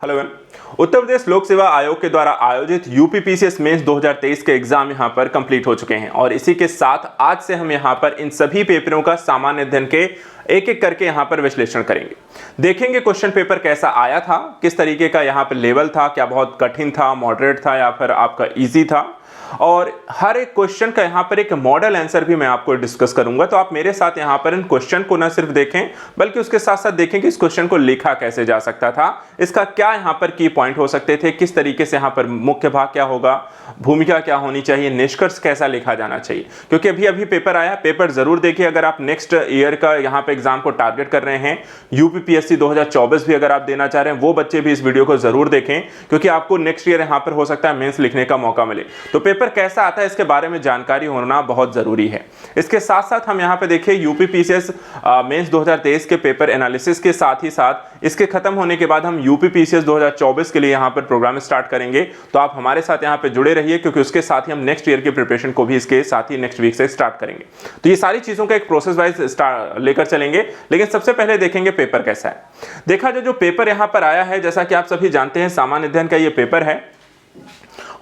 Hello ma'am. Uttar Pradesh लोक सेवा आयोग के द्वारा आयोजित यूपीपीसीएस मेंस 2023 के एग्जाम यहां पर कंप्लीट हो चुके हैं और इसी के साथ आज से हम यहां पर इन सभी पेपरों का सामान्य अध्ययन के एक एक करके यहां पर विश्लेषण करेंगे। देखेंगे क्वेश्चन पेपर कैसा आया था, किस तरीके का यहां पर लेवल था, क्या बहुत कठिन था, मॉडरेट था या फिर आपका इजी था, और हर एक क्वेश्चन का यहां पर एक मॉडल आंसर भी मैं आपको डिस्कस करूंगा। तो आप मेरे साथ यहां पर इन क्वेश्चन को न सिर्फ देखें बल्कि उसके साथ साथ देखें कि इस क्वेश्चन को लिखा कैसे जा सकता था, इसका क्या यहां पर की पॉइंट हो सकते थे, किस तरीके से यहां पर मुख्य भाग क्या होगा, भूमिका क्या होनी चाहिए, निष्कर्ष कैसा लिखा जाना चाहिए। क्योंकि अभी अभी पेपर आया, पेपर जरूर देखिए। अगर आप नेक्स्ट ईयर का यहां पे एग्जाम को टारगेट कर रहे हैं, यूपीपीएससी 2024 भी अगर आप देना चाह रहे हैं, वो बच्चे भी इस वीडियो को जरूर देखें क्योंकि आपको नेक्स्ट ईयर यहां पर हो सकता है मेंस लिखने का मौका मिले। तो पेपर कैसा आता है इसके बारे में जानकारी होना बहुत जरूरी है। इसके साथ साथ हम यहां पे देखिए यूपीपीसीएस मेंस 2023 के पेपर एनालिसिस के साथ ही साथ इसके खत्म होने के बाद हम यूपीपीसीएस 2024 के लिए यहां पर प्रोग्राम स्टार्ट करेंगे। तो आप हमारे साथ यहां पे जुड़े रहिए क्योंकि उसके साथ ही हम नेक्स्ट ईयर की प्रिपरेशन को भी इसके साथ ही नेक्स्ट वीक से स्टार्ट करेंगे। तो ये सारी चीजों का एक प्रोसेस वाइज लेकर चलेंगे, लेकिन सबसे पहले देखेंगे पेपर कैसा है। देखा जो पेपर यहां पर आया है, जैसा कि आप सभी जानते हैं सामान्य अध्ययन का ये पेपर है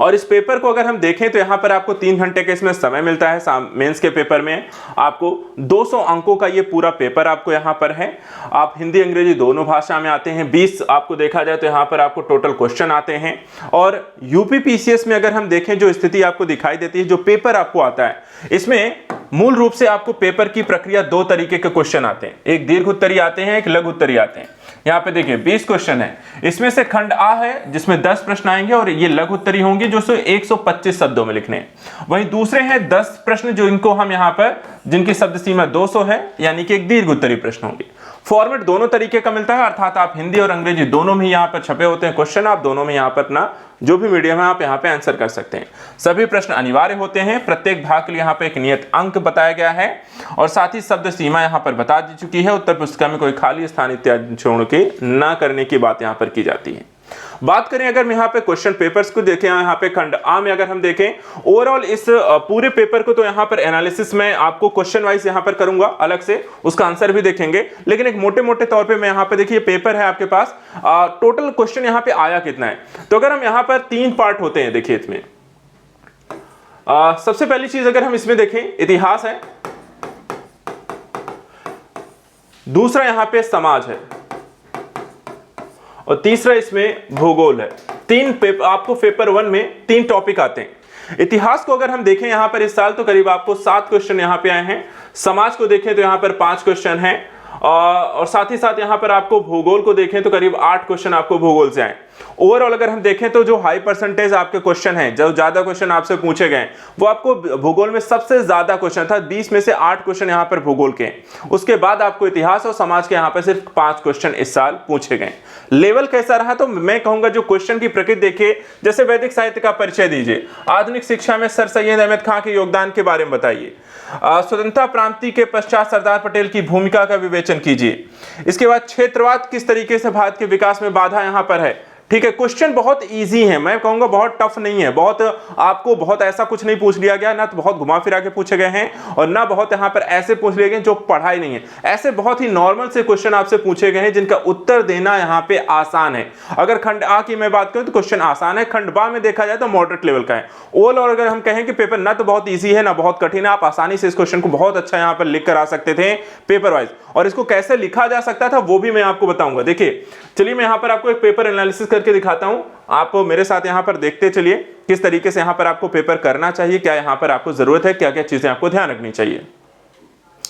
और इस पेपर को अगर हम देखें तो यहां पर आपको 3 घंटे का इसमें समय मिलता है। मेंस के पेपर में आपको 200 अंकों का ये पूरा पेपर आपको यहां पर है। आप हिंदी अंग्रेजी दोनों भाषा में आते हैं। 20 आपको देखा जाए तो यहां पर आपको टोटल क्वेश्चन आते हैं। और यूपीपीसीएस में अगर हम देखें जो स्थिति आपको दिखाई देती है, जो पेपर आपको आता है, इसमें मूल रूप से आपको पेपर की प्रक्रिया 2 तरीके के क्वेश्चन आते हैं। एक दीर्घ उत्तरीय आते हैं, एक लघु उत्तरीय आते हैं। यहाँ पे देखिए 20 क्वेश्चन है, इसमें से खंड आ है जिसमें 10 प्रश्न आएंगे और ये लघु उत्तरीय होंगे जो 125 शब्दों में लिखने हैं। वहीं दूसरे हैं 10 प्रश्न जो इनको हम यहाँ पर जिनकी शब्द सीमा 200 है, यानी कि एक दीर्घ उत्तरीय प्रश्न होंगे। फॉर्मेट दोनों तरीके का मिलता है, अर्थात आप हिंदी और अंग्रेजी दोनों में यहाँ पर छपे होते हैं क्वेश्चन। आप दोनों में यहाँ पर अपना जो भी मीडियम है आप यहाँ पे आंसर कर सकते हैं। सभी प्रश्न अनिवार्य होते हैं। प्रत्येक भाग के लिए यहाँ पे एक नियत अंक बताया गया है और साथ ही शब्द सीमा यहाँ पर बता दी चुकी है। उत्तर पुस्तिका में कोई खाली स्थान इत्यादि छोड़ के न करने की बात यहाँ पर की जाती है। बात करें अगर मैं यहाँ पे क्वेश्चन पेपर्स को देखें, यहाँ पे खंड आ में अगर हम देखें ओवरऑल इस पूरे पेपर को, तो यहाँ पर एनालिसिस में आपको क्वेश्चन वाइज यहाँ पर करूंगा अलग से, उसका आंसर भी देखेंगे। लेकिन एक मोटे मोटे तौर पे मैं यहाँ पे देखिए पेपर है आपके पास, टोटल क्वेश्चन यहाँ पे आया कितना है। तो अगर हम यहाँ पर 3 पार्ट होते हैं, देखिए इसमें सबसे पहली चीज अगर हम इसमें देखें इतिहास है, दूसरा यहाँ पे समाज है और तीसरा इसमें भूगोल है। 3 पेपर आपको पेपर 1 में 3 टॉपिक आते हैं। इतिहास को अगर हम देखें यहां पर इस साल तो करीब आपको 7 क्वेश्चन यहां पे आए हैं। समाज को देखें तो यहां पर 5 क्वेश्चन हैं और साथ ही साथ यहां पर आपको भूगोल को देखें तो करीब 8 क्वेश्चन आपको भूगोल से आए। ओवरऑल अगर हम देखें तो जो हाई परसेंटेज आपके क्वेश्चन हैं, जो ज्यादा क्वेश्चन आपसे पूछे गए, वो आपको भूगोल में सबसे ज्यादा क्वेश्चन था। 20 में से 8 क्वेश्चन यहां पर भूगोल के हैं। उसके बाद आपको इतिहास और समाज के यहां पर सिर्फ 5 क्वेश्चन इस साल पूछे गए। लेवल कैसा रहा, तो मैं कहूंगा जो क्वेश्चन की प्रकृति देखिए, जैसे वैदिक साहित्य का परिचय दीजिए, आधुनिक शिक्षा में सर सैयद अहमद खां के योगदान के बारे में बताइए, स्वतंत्रता प्राप्ति के पश्चात सरदार पटेल की भूमिका का विवेचन कीजिए। इसके बाद क्षेत्रवाद किस तरीके से भारत के विकास में बाधा यहां पर है। ठीक है, क्वेश्चन बहुत इजी है, मैं कहूंगा बहुत टफ नहीं है। बहुत आपको बहुत ऐसा कुछ नहीं पूछ लिया गया, ना तो बहुत घुमा फिरा के पूछे गए हैं और ना बहुत यहां पर ऐसे पूछ लिए गए जो पढ़ाई नहीं है। ऐसे बहुत ही नॉर्मल से क्वेश्चन आपसे पूछे गए हैं जिनका उत्तर देना यहां पे आसान है। अगर खंड आ की मैं बात करूं तो क्वेश्चन आसान है, खंड बा में देखा जाए तो मॉडरेट लेवल का है। ओवरऑल और अगर हम कहें कि पेपर ना तो बहुत ईजी है ना बहुत कठिन है, आप आसानी से इस क्वेश्चन को बहुत अच्छा यहां पर लिख कर आ सकते थे पेपर वाइज। और इसको कैसे लिखा जा सकता था वो भी मैं आपको बताऊंगा। देखिए चलिए मैं यहां पर आपको एक पेपर एनालिसिस करके दिखाता हूं, आप मेरे साथ यहां पर देखते चलिए किस तरीके से यहां पर आपको पेपर करना चाहिए, क्या यहां पर आपको जरूरत है, क्या क्या चीजें आपको ध्यान रखनी चाहिए।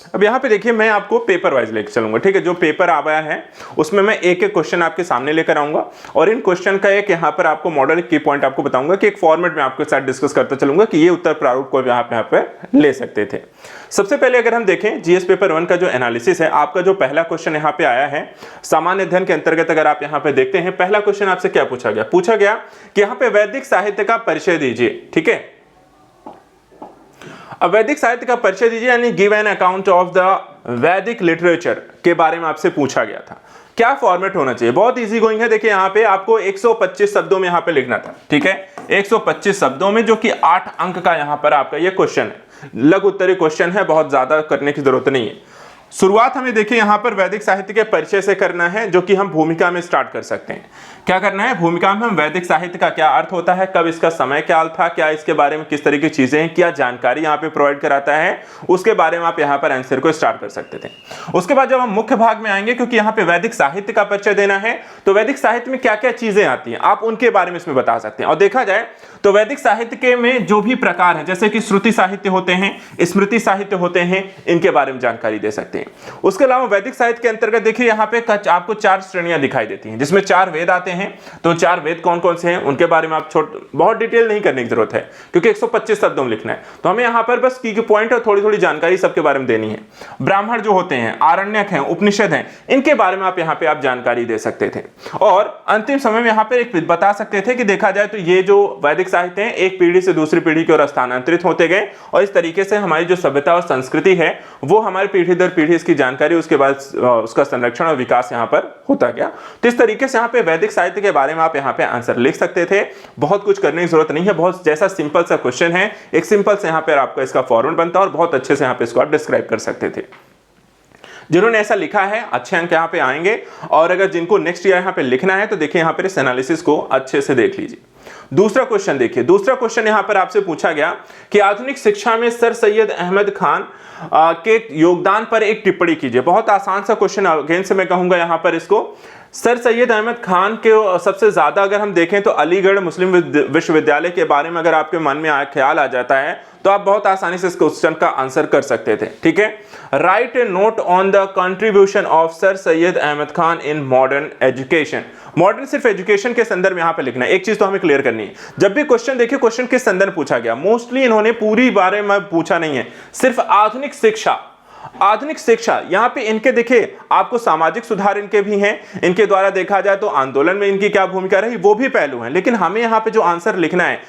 अब यहाँ पे देखिए मैं आपको पेपर वाइज लेकर चलूंगा। ठीक है, जो पेपर आया है उसमें मैं एक एक क्वेश्चन आपके सामने लेकर आऊंगा और इन क्वेश्चन का एक यहाँ पर आपको मॉडल की पॉइंट आपको बताऊंगा कि एक फॉर्मेट में आपके साथ डिस्कस करता चलूंगा कि ये उत्तर प्रारूप को यहाँ पे ले सकते थे। सबसे पहले अगर हम देखें जीएस पेपर 1 का जो एनालिसिस है, आपका जो पहला क्वेश्चन यहाँ पे आया है सामान्य अध्ययन के अंतर्गत, अगर आप यहाँ पे देखते हैं पहला क्वेश्चन आपसे क्या पूछा गया कि यहाँ पे वैदिक साहित्य का परिचय दीजिए। ठीक है, अब वैदिक साहित्य का परिचय दीजिए यानी give an account of the वैदिक लिटरेचर के बारे में आपसे पूछा गया था। क्या फॉर्मेट होना चाहिए, बहुत इजी गोइंग है। देखिए यहाँ पे आपको 125 शब्दों में यहाँ पे लिखना था। ठीक है, 125 शब्दों में, जो कि 8 अंक का यहाँ पर आपका ये क्वेश्चन है। लघु उत्तरीय क्वेश्चन है, बहुत ज्यादा करने की जरूरत नहीं है। शुरुआत हमें देखिए यहाँ पर वैदिक साहित्य के परिचय से करना है, जो कि हम भूमिका में स्टार्ट कर सकते हैं। क्या करना है, भूमिका में हम वैदिक साहित्य का क्या अर्थ होता है, कब इसका समय काल था, क्या इसके बारे में किस तरह की चीजें हैं, क्या जानकारी यहाँ पे प्रोवाइड कराता है, उसके बारे में आप यहाँ पर आंसर को स्टार्ट कर सकते थे। उसके बाद जब हम मुख्य भाग में आएंगे, क्योंकि यहाँ पे वैदिक साहित्य का परिचय देना है, तो वैदिक साहित्य में क्या क्या चीजें आती हैं आप उनके बारे में इसमें बता सकते हैं। और देखा जाए तो वैदिक साहित्य के में जो भी प्रकार है, जैसे कि श्रुति साहित्य होते हैं, स्मृति साहित्य होते हैं, इनके बारे में जानकारी दे सकते हैं। उसके अलावा वैदिक साहित्य के अंतर्गत देखिए यहाँ पे आपको 4 श्रेणियां दिखाई देती हैं, जिसमें 4 वेद आते हैं। तो 4 वेद कौन कौन से हैं उनके बारे में आप बहुत डिटेल नहीं करने की जरूरत है, क्योंकि 125 शब्दों में लिखना है। तो हमें यहाँ पर बस की पॉइंट और थोड़ी थोड़ी जानकारी सबके बारे में देनी है। ब्राह्मण जो होते हैं, आरण्यक हैं, उपनिषद हैं, इनके बारे में आप यहाँ पे आप जानकारी दे सकते थे। और अंतिम समय में यहाँ पर एक बता सकते थे कि देखा जाए तो ये जो वैदिक साहित्य है एक पीढ़ी से दूसरी पीढ़ी की ओर स्थानांतरित होते गए, और इस तरीके से हमारी जो सभ्यता और संस्कृति है वो हमारी पीढ़ी दर पीढ़ी इसकी जानकारी, उसके बाद उसका संरक्षण और विकास यहाँ पर होता गया। तो इस तरीके से यहाँ पे वैदिक साहित्य के बारे में आप यहाँ पे आंसर लिख सकते थे। बहुत कुछ करने की जरूरत नहीं है, बहुत जैसा सिंपल सा क्वेश्चन है, एक सिंपल से यहाँ पे आपका इसका फॉर्मेट बनता है और बहुत अच्छे से यहाँ पे इसको आप डिस्क्राइब कर सकते थे। जिन्होंने ऐसा लिखा है अच्छे अंक यहाँ पे आएंगे, और अगर जिनको नेक्स्ट ईयर यहाँ पे लिखना है तो देखिए यहाँ पे इस एनालिसिस को अच्छे से देख लीजिए। दूसरा क्वेश्चन देखिए, दूसरा क्वेश्चन यहाँ पर आपसे पूछा गया कि आधुनिक शिक्षा में सर सैयद अहमद खान के योगदान पर एक टिप्पणी कीजिए। बहुत आसान सा क्वेश्चन, अगेन से मैं कहूंगा यहाँ पर इसको, सर सैयद अहमद खान के सबसे ज्यादा अगर हम देखें तो अलीगढ़ मुस्लिम विश्वविद्यालय के बारे में अगर आपके मन में ख्याल आ जाता है तो आप बहुत आसानी से इस क्वेश्चन का आंसर कर सकते थे। ठीक है, write a note on the contribution of Sir Syed Ahmad Khan in modern education. Modern सिर्फ एजुकेशन के संदर्भ में यहाँ पे लिखना है। एक चीज तो हमें क्लियर करनी है, जब भी क्वेश्चन देखिए क्वेश्चन किस संदर्भ पूछा गया, मोस्टली इन्होंने पूरी बारे में पूछा नहीं है, सिर्फ आधुनिक शिक्षा, आधुनिक शिक्षा। यहाँ पे इनके देखिए आपको सामाजिक सुधार इनके भी हैं, इनके द्वारा देखा जाए तो आंदोलन में इनकी क्या भूमिका रही वो भी पहलू हैं, लेकिन हमें यहाँ पे जो आंसर लिखना है,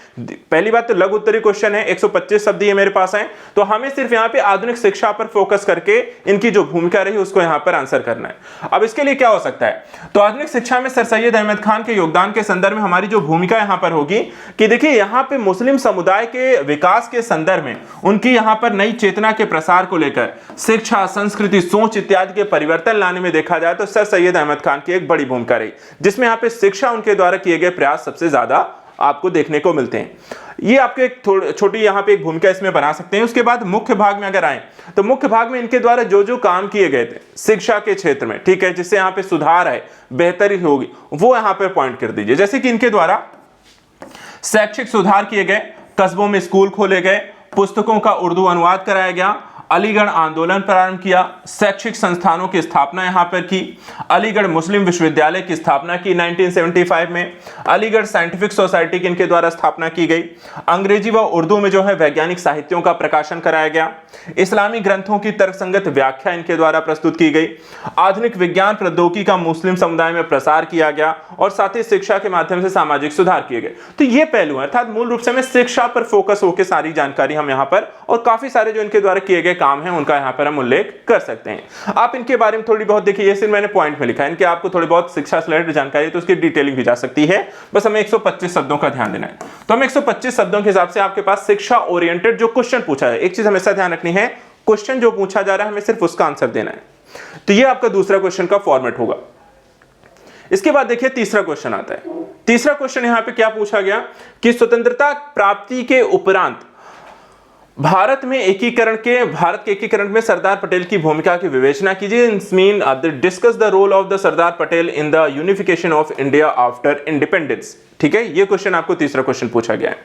पहली बात तो लघु उत्तरीय क्वेश्चन है, 125 शब्द ये मेरे पास हैं, तो हमें सिर्फ यहाँ पे आधुनिक शिक्षा पर फोकस करके इनकी जो भूमिका रही उसको यहाँ पर आंसर करना है। अब इसके लिए क्या हो सकता है, तो आधुनिक शिक्षा में सर सैयद अहमद खान के योगदान के संदर्भ में हमारी जो भूमिका यहाँ पर होगी कि देखिए यहाँ पे मुस्लिम समुदाय के विकास के संदर्भ में उनकी यहाँ पर नई चेतना के प्रसार को लेकर शिक्षा, संस्कृति, सोच इत्यादि के परिवर्तन लाने में देखा जाए तो सर सैयद अहमद खान की एक बड़ी भूमिका रही, जिसमें यहाँ पे शिक्षा उनके द्वारा किए गए प्रयास सबसे ज्यादा आपको देखने को मिलते हैं। ये आपके एक छोटी यहाँ पे एक भूमिका इसमें बना सकते हैं। उसके बाद मुख्य भाग में अगर आए तो मुख्य भाग में इनके द्वारा जो जो काम किए गए थे शिक्षा के क्षेत्र में, ठीक है, जिससे यहाँ पे सुधार है, बेहतरी होगी, वो यहाँ पे पॉइंट कर दीजिए। जैसे कि इनके द्वारा शैक्षिक सुधार किए गए, कस्बों में स्कूल खोले गए, पुस्तकों का उर्दू अनुवाद कराया गया, अलीगढ़ आंदोलन प्रारंभ किया, शैक्षिक संस्थानों की स्थापना यहां पर की, अलीगढ़ मुस्लिम विश्वविद्यालय की स्थापना की 1975 में, अलीगढ़ साइंटिफिक सोसाइटी की इनके द्वारा स्थापना की गई, अंग्रेजी व उर्दू में जो है वैज्ञानिक साहित्यों का प्रकाशन कराया गया, इस्लामी ग्रंथों की तर्कसंगत व्याख्या इनके द्वारा प्रस्तुत की गई, आधुनिक विज्ञान प्रौद्योगिकी का मुस्लिम समुदाय में प्रसार किया गया, और साथ ही शिक्षा के माध्यम से सामाजिक सुधार किए गए। तो ये पहलू है, अर्थात मूल रूप से हमें शिक्षा पर फोकस होकर सारी जानकारी हम यहाँ पर, और काफी सारे जो इनके द्वारा किए गए काम है उनका यहां पर हम उल्लेख कर सकते हैं। आप इनके बारे में थोड़ी बहुत देखिए, ये सिर्फ मैंने पॉइंट में लिखा है, इनके आपको थोड़ी बहुत शिक्षा से रिलेटेड जानकारी है तो उसकी डिटेलिंग भी जा सकती है, बस हमें 125 शब्दों का ध्यान देना है। तो हमें 125 शब्दों के हिसाब से आपके पास शिक्षा ओरिएंटेड जो क्वेश्चन पूछा है, एक चीज हमेशा ध्यान रखनी है, क्वेश्चन जो पूछा जा रहा है हमें सिर्फ उसका आंसर देना है। तो ये आपका दूसरा क्वेश्चन का फॉर्मेट होगा। इसके बाद देखिए तीसरा क्वेश्चन आता है। तीसरा क्वेश्चन यहां पे क्या पूछा गया कि स्वतंत्रता प्राप्ति के उपरांत भारत के एकीकरण में सरदार पटेल की भूमिका की विवेचना कीजिए। Mean discuss the role of the Sardar Patel in the unification of India after independence. ठीक है, ये क्वेश्चन आपको तीसरा क्वेश्चन पूछा गया है।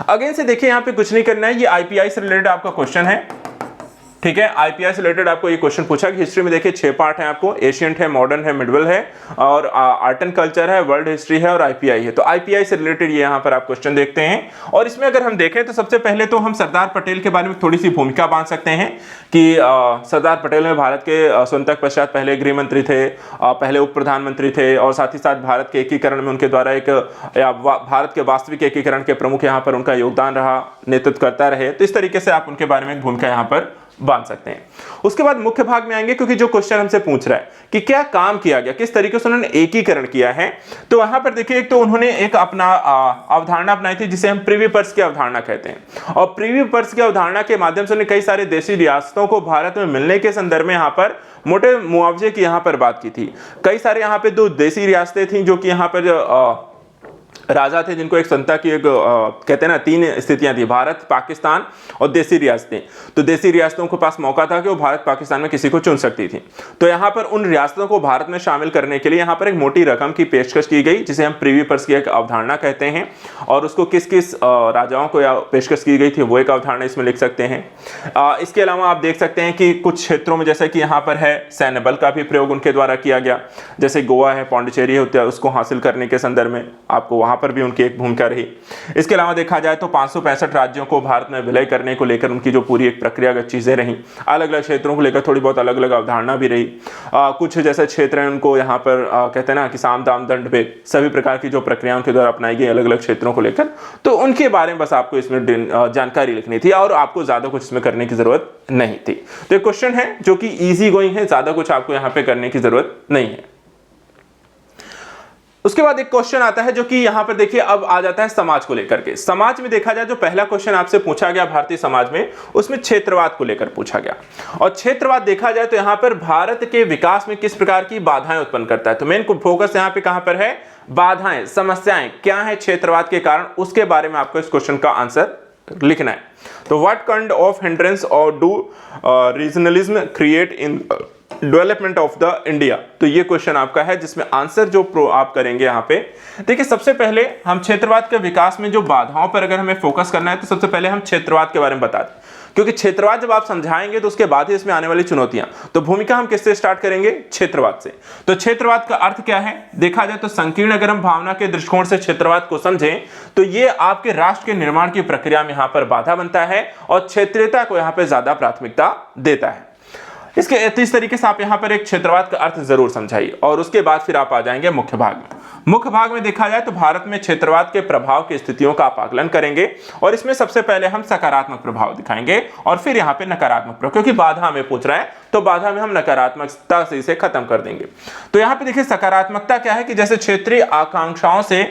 अगेन से देखिए यहाँ पे कुछ नहीं करना है, ये आईपीआई से रिलेटेड आपका क्वेश्चन है। ठीक है, आईपीआई से रिलेटेड आपको ये क्वेश्चन पूछा कि हिस्ट्री में देखिए 6 पार्ट है आपको, एशियंट है, मॉडर्न है, मिडवल है, और आर्ट एंड कल्चर है, वर्ल्ड हिस्ट्री है, और आईपीआई है। तो आईपीआई से रिलेटेड ये यहाँ पर आप क्वेश्चन देखते हैं। और इसमें अगर हम देखें तो सबसे पहले तो हम सरदार पटेल के बारे में थोड़ी सी भूमिका बांध सकते हैं कि सरदार पटेल में भारत के स्वतंत्रता पश्चात पहले गृह मंत्री थे, पहले उप प्रधानमंत्री थे, और साथ ही साथ भारत के एकीकरण में उनके द्वारा एक भारत के वास्तविक एकीकरण के प्रमुख यहाँ पर उनका योगदान रहा, नेतृत्व करता रहे। तो इस तरीके से आप उनके बारे में एक भूमिका यहाँ पर बांध सकते हैं। उसके बाद मुख्य भाग में आएंगे, क्योंकि जो क्वेश्चन हमसे पूछ रहा है कि क्या काम किया गया, किस तरीके से उन्होंने एकीकरण किया है। तो वहां पर देखिए, एक तो उन्होंने एक अपना अवधारणा अपनाई थी जिसे हम प्रीवी पर्स की अवधारणा कहते हैं, और प्रीवी पर्स की अवधारणा के माध्यम से उन्होंने कई सारे देशी रियासतों को भारत में मिलने के संदर्भ में यहाँ पर मोटे मुआवजे की यहाँ पर बात की थी। कई सारे यहाँ पे दो देशी रियासतें थी जो कि यहाँ पर राजा थे, जिनको एक संता की एक कहते हैं ना 3 स्थितियां थी, भारत, पाकिस्तान और देशी रियासतें। तो देशी रियासतों के पास मौका था कि वो भारत पाकिस्तान में किसी को चुन सकती थी। तो यहाँ पर उन रियासतों को भारत में शामिल करने के लिए यहाँ पर एक मोटी रकम की पेशकश की गई, जिसे हम प्रीवी पर्स की एक अवधारणा कहते हैं, और उसको किस किस राजाओं को पेशकश की गई थी वो एक अवधारणा इसमें लिख सकते हैं। इसके अलावा आप देख सकते हैं कि कुछ क्षेत्रों में जैसे कि यहाँ पर है सैन्य बल का भी प्रयोग उनके द्वारा किया गया, जैसे गोवा है, पौंडीचेरी है, उसको हासिल करने के संदर्भ में आपको वहां पर भी उनकी एक भूमिका रही। इसके अलावा देखा जाए तो 565 राज्यों को भारत में विलय करने को लेकर उनकी जो पूरी एक प्रक्रियागत चीजें रही, अलग अलग क्षेत्रों को लेकर थोड़ी बहुत अलग अलग अवधारणा भी रही। कुछ जैसे क्षेत्र हैं उनको यहाँ पर कहते हैं ना कि साम दाम दंड पे सभी प्रकार की जो प्रक्रियाओं के द्वारा अपनाई गई अलग अलग क्षेत्रों को लेकर, तो उनके बारे में बस आपको इसमें जानकारी लिखनी थी और आपको ज्यादा कुछ इसमें करने की जरूरत नहीं थी। तो एक क्वेश्चन है जो कि इजी गोइंग है, ज्यादा कुछ आपको यहाँ पे करने की जरूरत नहीं है। उसके बाद एक क्वेश्चन आता है जो कि यहां पर देखिए अब आ जाता है समाज को लेकर के। समाज में देखा जाए जो पहला क्वेश्चन आपसे पूछा गया भारतीय समाज में, उसमें क्षेत्रवाद को लेकर पूछा गया, और क्षेत्रवाद देखा जाए तो यहां पर भारत के विकास में किस प्रकार की बाधाएं उत्पन्न करता है। तो मेन फोकस यहां पे कहां पर है, बाधाएं, समस्याएं क्या है क्षेत्रवाद के कारण, उसके बारे में आपको इस क्वेश्चन का आंसर लिखना है। तो व्हाट काइंड ऑफ हिंड्रेंस और do regionalism create in development of the India. तो ये क्वेश्चन आपका है जिसमें आंसर जो आप करेंगे यहाँ पे। देखिए सबसे पहले हम क्षेत्रवाद के विकास में जो बाधाओं पर अगर हमें फोकस करना है तो सबसे पहले हम क्षेत्रवाद के बारे में बता दें, क्योंकि क्षेत्रवाद जब आप समझाएंगे तो उसके बाद ही इसमें आने वाली चुनौतियां। तो भूमिका हम किससे स्टार्ट करेंगे, क्षेत्रवाद से। तो क्षेत्रवाद का अर्थ क्या है, देखा जाए तो संकीर्ण अगर हम भावना के दृष्टिकोण से क्षेत्रवाद को समझें तो ये आपके राष्ट्र के निर्माण की प्रक्रिया में यहां पर बाधा बनता है और क्षेत्रीयता को यहां पर ज्यादा प्राथमिकता देता है। इसके इस तरीके से आप यहां पर एक क्षेत्रवाद का अर्थ जरूर समझाइए, और उसके बाद फिर आप आ जाएंगे मुख्य भाग में। मुख्य भाग में देखा जाए तो भारत में क्षेत्रवाद के प्रभाव की स्थितियों का आप आकलन करेंगे, और इसमें सबसे पहले हम सकारात्मक प्रभाव दिखाएंगे और फिर यहां पे नकारात्मक प्रभाव, क्योंकि बाधा हमें पूछ रहा है तो बाधा में हम नकारात्मकता से इसे खत्म कर देंगे। तो यहां पे देखिए सकारात्मकता क्या है कि जैसे क्षेत्रीय आकांक्षाओं से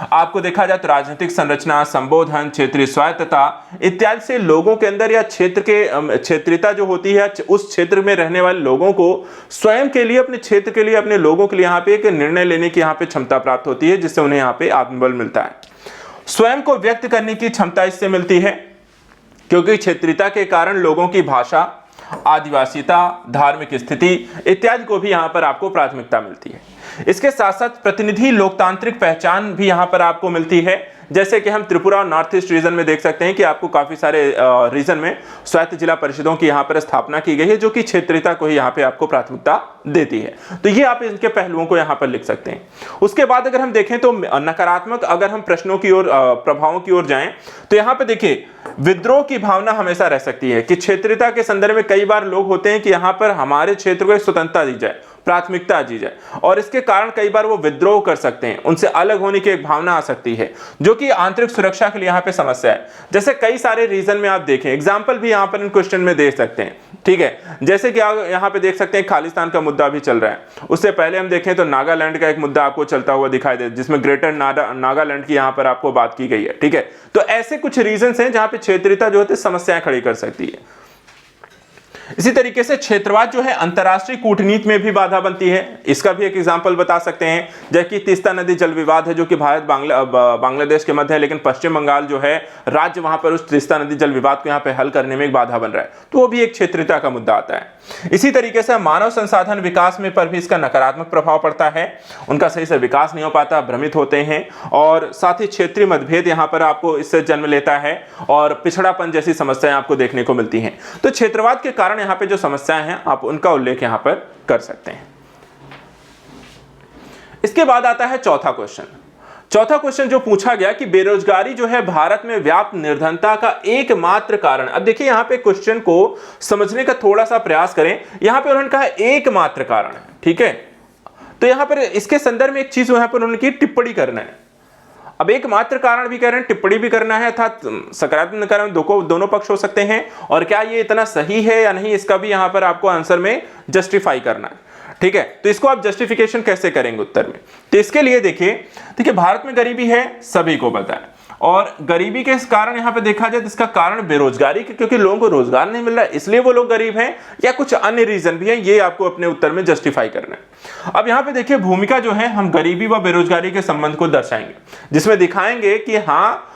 आपको देखा जाए तो राजनीतिक संरचना, संबोधन, क्षेत्रीय स्वायत्तता इत्यादि से लोगों के अंदर या क्षेत्र के क्षेत्रीयता जो होती है उस क्षेत्र में रहने वाले लोगों को स्वयं के लिए, अपने क्षेत्र के लिए, अपने लोगों के लिए यहाँ पे एक निर्णय लेने की यहाँ पे क्षमता प्राप्त होती है, जिससे उन्हें यहाँ पे आत्मबल मिलता है। स्वयं को व्यक्त करने की क्षमता इससे मिलती है, क्योंकि क्षेत्रीयता के कारण लोगों की भाषा, आदिवासीता, धार्मिक स्थिति इत्यादि को भी यहाँ पर आपको प्राथमिकता मिलती है। इसके साथ साथ प्रतिनिधि लोकतांत्रिक पहचान भी यहाँ पर आपको मिलती है, जैसे कि हम त्रिपुरा और नॉर्थ ईस्ट रीजन में देख सकते हैं कि आपको काफी सारे रीजन में स्वायत्त जिला परिषदों की यहाँ पर स्थापना की गई है, जो कि क्षेत्रीयता को ही यहाँ पे आपको प्राथमिकता देती है। तो ये आप इनके पहलुओं को यहाँ पर लिख सकते हैं। उसके बाद अगर हम देखें तो नकारात्मक अगर हम प्रश्नों की ओर, प्रभावों की ओर जाएं तो यहाँ पे देखिए विद्रोह की भावना हमेशा रह सकती है कि क्षेत्रीयता के संदर्भ में कई बार लोग होते हैं कि यहाँ पर हमारे क्षेत्र को एक स्वतंत्रता दी जाए, प्राथमिकता दी जाए, और इसके कारण कई बार वो विद्रोह कर सकते हैं, उनसे अलग होने की एक भावना आ सकती है, जो कि आंतरिक सुरक्षा के लिए यहाँ पे समस्या है। जैसे कई सारे रीजन में आप देखें, एग्जाम्पल भी यहाँ पर इन क्वेश्चन में दे सकते हैं, ठीक है। जैसे कि आप यहाँ पे देख सकते हैं खालिस्तान का मुद्दा भी चल रहा है। उससे पहले हम देखें तो नागालैंड का एक मुद्दा आपको चलता हुआ दिखाई दे, जिसमें ग्रेटर नागालैंड की यहाँ पर आपको बात की गई है, ठीक है। तो ऐसे कुछ रीजन हैं जहां पे क्षेत्रीयता जो होती है समस्याएं खड़ी कर सकती है। इसी तरीके से क्षेत्रवाद जो है अंतरराष्ट्रीय कूटनीति में भी बाधा बनती है। इसका भी एक एग्जांपल बता सकते हैं, जबकि तीस्ता नदी जल विवाद है जो कि भारत बांग्लादेश के मध्य है, लेकिन पश्चिम बंगाल जो है राज्य वहां पर उस तीस्ता नदी जल विवाद को यहाँ पे हल करने में एक बाधा बन रहा है, तो वो भी एक क्षेत्रीयता का मुद्दा आता है। इसी तरीके से मानव संसाधन विकास में पर भी इसका नकारात्मक प्रभाव पड़ता है, उनका सही से विकास नहीं हो पाता, भ्रमित होते हैं, और साथ ही क्षेत्रीय मतभेद यहाँ पर आपको इससे जन्म लेता है और पिछड़ापन जैसी समस्याएं आपको देखने को मिलती हैं। तो क्षेत्रवाद के कारण यहाँ पे जो समस्याएं हैं आप उनका उल्लेख यहाँ पर कर सकते हैं। इसके बाद आता है चौथा क्वेश्चन। चौथा क्वेश्चन जो पूछा गया कि बेरोजगारी जो है भारत में व्याप्त निर्धनता का एकमात्र कारण। अब देखिए यहां पे क्वेश्चन को समझने का थोड़ा सा प्रयास करें। यहां पे उन्होंने कहा एकमात्र कारण है, ठीक है। तो यहां पर इसके संदर्भ में एक चीज यहां पर उन्होंने की टिप्पणी करना है। अब एकमात्र कारण भी कह रहे हैं, टिप्पणी भी करना है, अर्थात सकारात्मक कारण दोनों पक्ष हो सकते हैं, और क्या ये इतना सही है या नहीं इसका भी यहां पर आपको आंसर में जस्टिफाई करना है। ठीक है, तो इसको आप जस्टिफिकेशन कैसे करेंगे उत्तर में? तो इसके लिए देखिए भारत में गरीबी है, सभी को पता है, और गरीबी के कारण यहां पे देखा जाए तो इसका कारण बेरोजगारी, क्योंकि लोगों को रोजगार नहीं मिल रहा है इसलिए वो लोग गरीब हैं, या कुछ अन्य रीजन भी है, ये आपको अपने उत्तर में जस्टिफाई करना है। अब यहां पे देखिए भूमिका जो है, हम गरीबी व बेरोजगारी के संबंध को दर्शाएंगे, जिसमें दिखाएंगे कि हाँ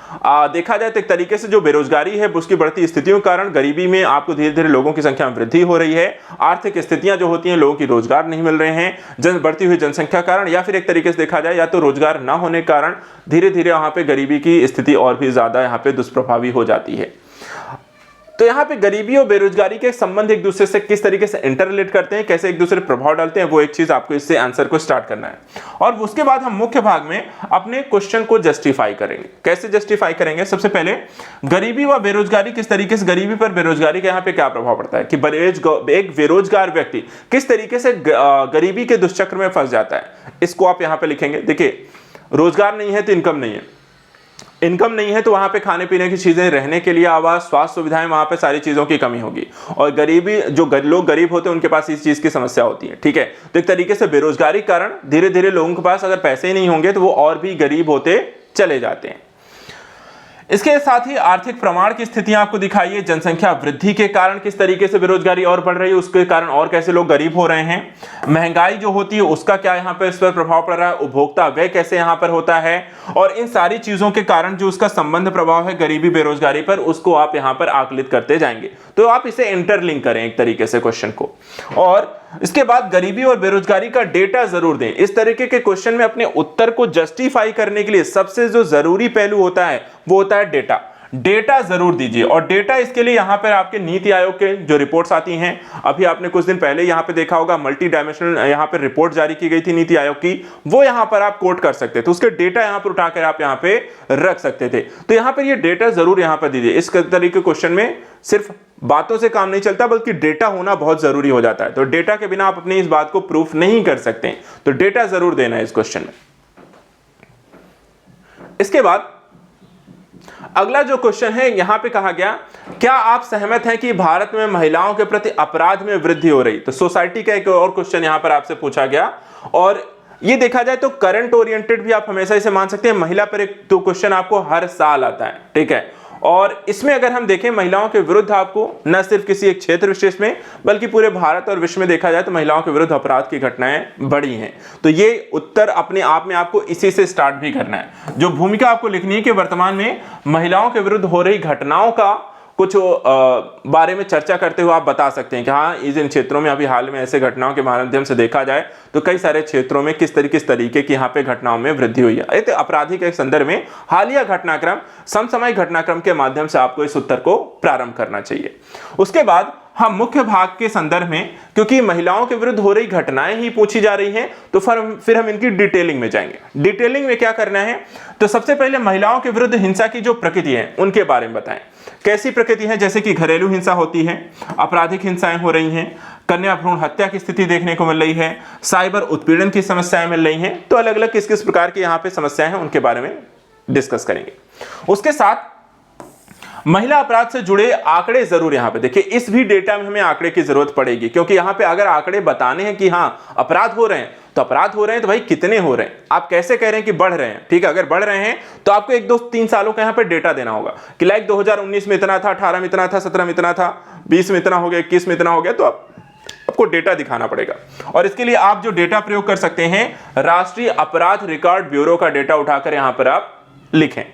देखा जाए तो एक तरीके से जो बेरोजगारी है उसकी बढ़ती स्थितियों के कारण गरीबी में आपको धीरे धीरे लोगों की संख्या में वृद्धि हो रही है। आर्थिक स्थितियां जो होती हैं, लोगों की रोजगार नहीं मिल रहे हैं बढ़ती हुई जनसंख्या कारण, या फिर एक तरीके से देखा जाए या तो रोजगार ना होने के कारण धीरे धीरे वहां पे गरीबी की स्थिति और भी ज्यादा यहाँ पे दुष्प्रभावी हो जाती है। तो यहाँ पे गरीबी और बेरोजगारी के संबंध एक दूसरे से किस तरीके से इंटर रिलेट करते हैं, कैसे एक दूसरे पर प्रभाव डालते हैं, वो एक चीज आपको इससे आंसर को स्टार्ट करना है। और उसके बाद हम मुख्य भाग में अपने क्वेश्चन को जस्टिफाई करेंगे। कैसे जस्टिफाई करेंगे? सबसे पहले गरीबी व बेरोजगारी किस तरीके से, गरीबी पर बेरोजगारी का यहाँ पे क्या प्रभाव पड़ता है, कि एक बेरोजगार व्यक्ति किस तरीके से गरीबी के दुष्चक्र में फंस जाता है, इसको आप यहाँ पे लिखेंगे। देखिए रोजगार नहीं है तो इनकम नहीं है, इनकम नहीं है तो वहां पे खाने पीने की चीजें, रहने के लिए आवास, स्वास्थ्य सुविधाएं, वहां पे सारी चीजों की कमी होगी। और गरीबी, जो लोग गरीब होते हैं उनके पास इस चीज की समस्या होती है। ठीक है, तो एक तरीके से बेरोजगारी कारण धीरे धीरे लोगों के पास अगर पैसे ही नहीं होंगे तो वो और भी गरीब होते चले जाते हैं। इसके साथ ही आर्थिक प्रमाण की स्थितियां आपको दिखाइए, जनसंख्या वृद्धि के कारण किस तरीके से बेरोजगारी और बढ़ रही है, उसके कारण और कैसे लोग गरीब हो रहे हैं। महंगाई जो होती है उसका क्या यहाँ पर इस पर प्रभाव पड़ रहा है, उपभोक्ता व्यय कैसे यहाँ पर होता है, और इन सारी चीजों के कारण जो उसका संबंध प्रभाव है गरीबी बेरोजगारी पर, उसको आप यहाँ पर आकलित करते जाएंगे। तो आप इसे इंटरलिंक करें एक तरीके से क्वेश्चन को, और इसके बाद गरीबी और बेरोजगारी का डेटा जरूर दें। इस तरीके के क्वेश्चन में अपने उत्तर को जस्टिफाई करने के लिए सबसे जो जरूरी पहलू होता है वो होता है डेटा। डेटा जरूर दीजिए, और डेटा इसके लिए यहां पर आपके नीति आयोग के जो रिपोर्ट्स आती हैं, अभी आपने कुछ दिन पहले यहां पे देखा होगा मल्टी डायमेंशनल यहां पर रिपोर्ट जारी की गई थी नीति आयोग की, वो यहां पर आप कोट कर सकते थे, तो उसके डेटा यहां पर उठाकर आप यहां पे रख सकते थे। तो यहां पर ये डेटा जरूर यहां पर दीजिए। इस तरीके के क्वेश्चन में सिर्फ बातों से काम नहीं चलता, बल्कि डेटा होना बहुत जरूरी हो जाता है। तो डेटा के बिना आप अपनी इस बात को प्रूफ नहीं कर सकते, तो डेटा जरूर देना है इस क्वेश्चन में। इसके बाद अगला जो क्वेश्चन है, यहां पे कहा गया, क्या आप सहमत हैं कि भारत में महिलाओं के प्रति अपराध में वृद्धि हो रही? तो सोसाइटी का एक और क्वेश्चन यहां पर आपसे पूछा गया, और ये देखा जाए तो करंट ओरिएंटेड भी आप हमेशा इसे मान सकते हैं। महिला पर एक तो क्वेश्चन आपको हर साल आता है, ठीक है, और इसमें अगर हम देखें महिलाओं के विरुद्ध आपको न सिर्फ किसी एक क्षेत्र विशेष में बल्कि पूरे भारत और विश्व में देखा जाए तो महिलाओं के विरुद्ध अपराध की घटनाएं बढ़ी हैं। तो ये उत्तर अपने आप में आपको इसी से स्टार्ट भी करना है। जो भूमिका आपको लिखनी है कि वर्तमान में महिलाओं के विरुद्ध हो रही घटनाओं का कुछ बारे में चर्चा करते हुए आप बता सकते हैं कि हाँ इन क्षेत्रों में अभी हाल में ऐसे घटनाओं के माध्यम से देखा जाए तो कई सारे क्षेत्रों में किस तरीके की यहाँ पे घटनाओं में वृद्धि हुई है। तो आपराधिक के संदर्भ में हालिया घटनाक्रम, समसामयिक घटनाक्रम के माध्यम से आपको इस उत्तर को प्रारंभ करना चाहिए। उसके बाद हम मुख्य भाग के संदर्भ में, क्योंकि महिलाओं के विरुद्ध हो रही घटनाएं ही पूछी जा रही हैं, तो फिर हम इनकी डिटेलिंग में जाएंगे। डिटेलिंग में क्या करना है, तो सबसे पहले महिलाओं के विरुद्ध हिंसा की जो प्रकृति है उनके बारे में बताएं। कैसी प्रकृति है, जैसे कि घरेलू हिंसा होती है, आपराधिक हिंसाएं हो रही हैं, कन्या भ्रूण हत्या की स्थिति देखने को मिल रही है, साइबर उत्पीड़न की समस्याएं मिल रही हैं। तो अलग अलग किस किस प्रकार की यहाँ पे समस्याएं हैं उनके बारे में डिस्कस करेंगे। उसके साथ महिला अपराध से जुड़े आंकड़े जरूर यहां पे देखिए। इस भी डेटा में हमें आंकड़े की जरूरत पड़ेगी, क्योंकि यहां पे अगर आंकड़े बताने हैं कि हाँ अपराध हो रहे हैं, तो अपराध हो रहे हैं तो भाई कितने हो रहे हैं, आप कैसे कह रहे हैं कि बढ़ रहे हैं। ठीक है, अगर बढ़ रहे हैं तो आपको 1 2 3 सालों का यहां पे डेटा देना होगा कि लाइक 2019 में इतना था, 18 में इतना था, 17 में इतना था, 20 में इतना हो गया, 21 में इतना हो गया। तो आपको डेटा दिखाना पड़ेगा, और इसके लिए आप जो डेटा प्रयोग कर सकते हैं, राष्ट्रीय अपराध रिकॉर्ड ब्यूरो का डेटा उठाकर यहां पर आप लिखें।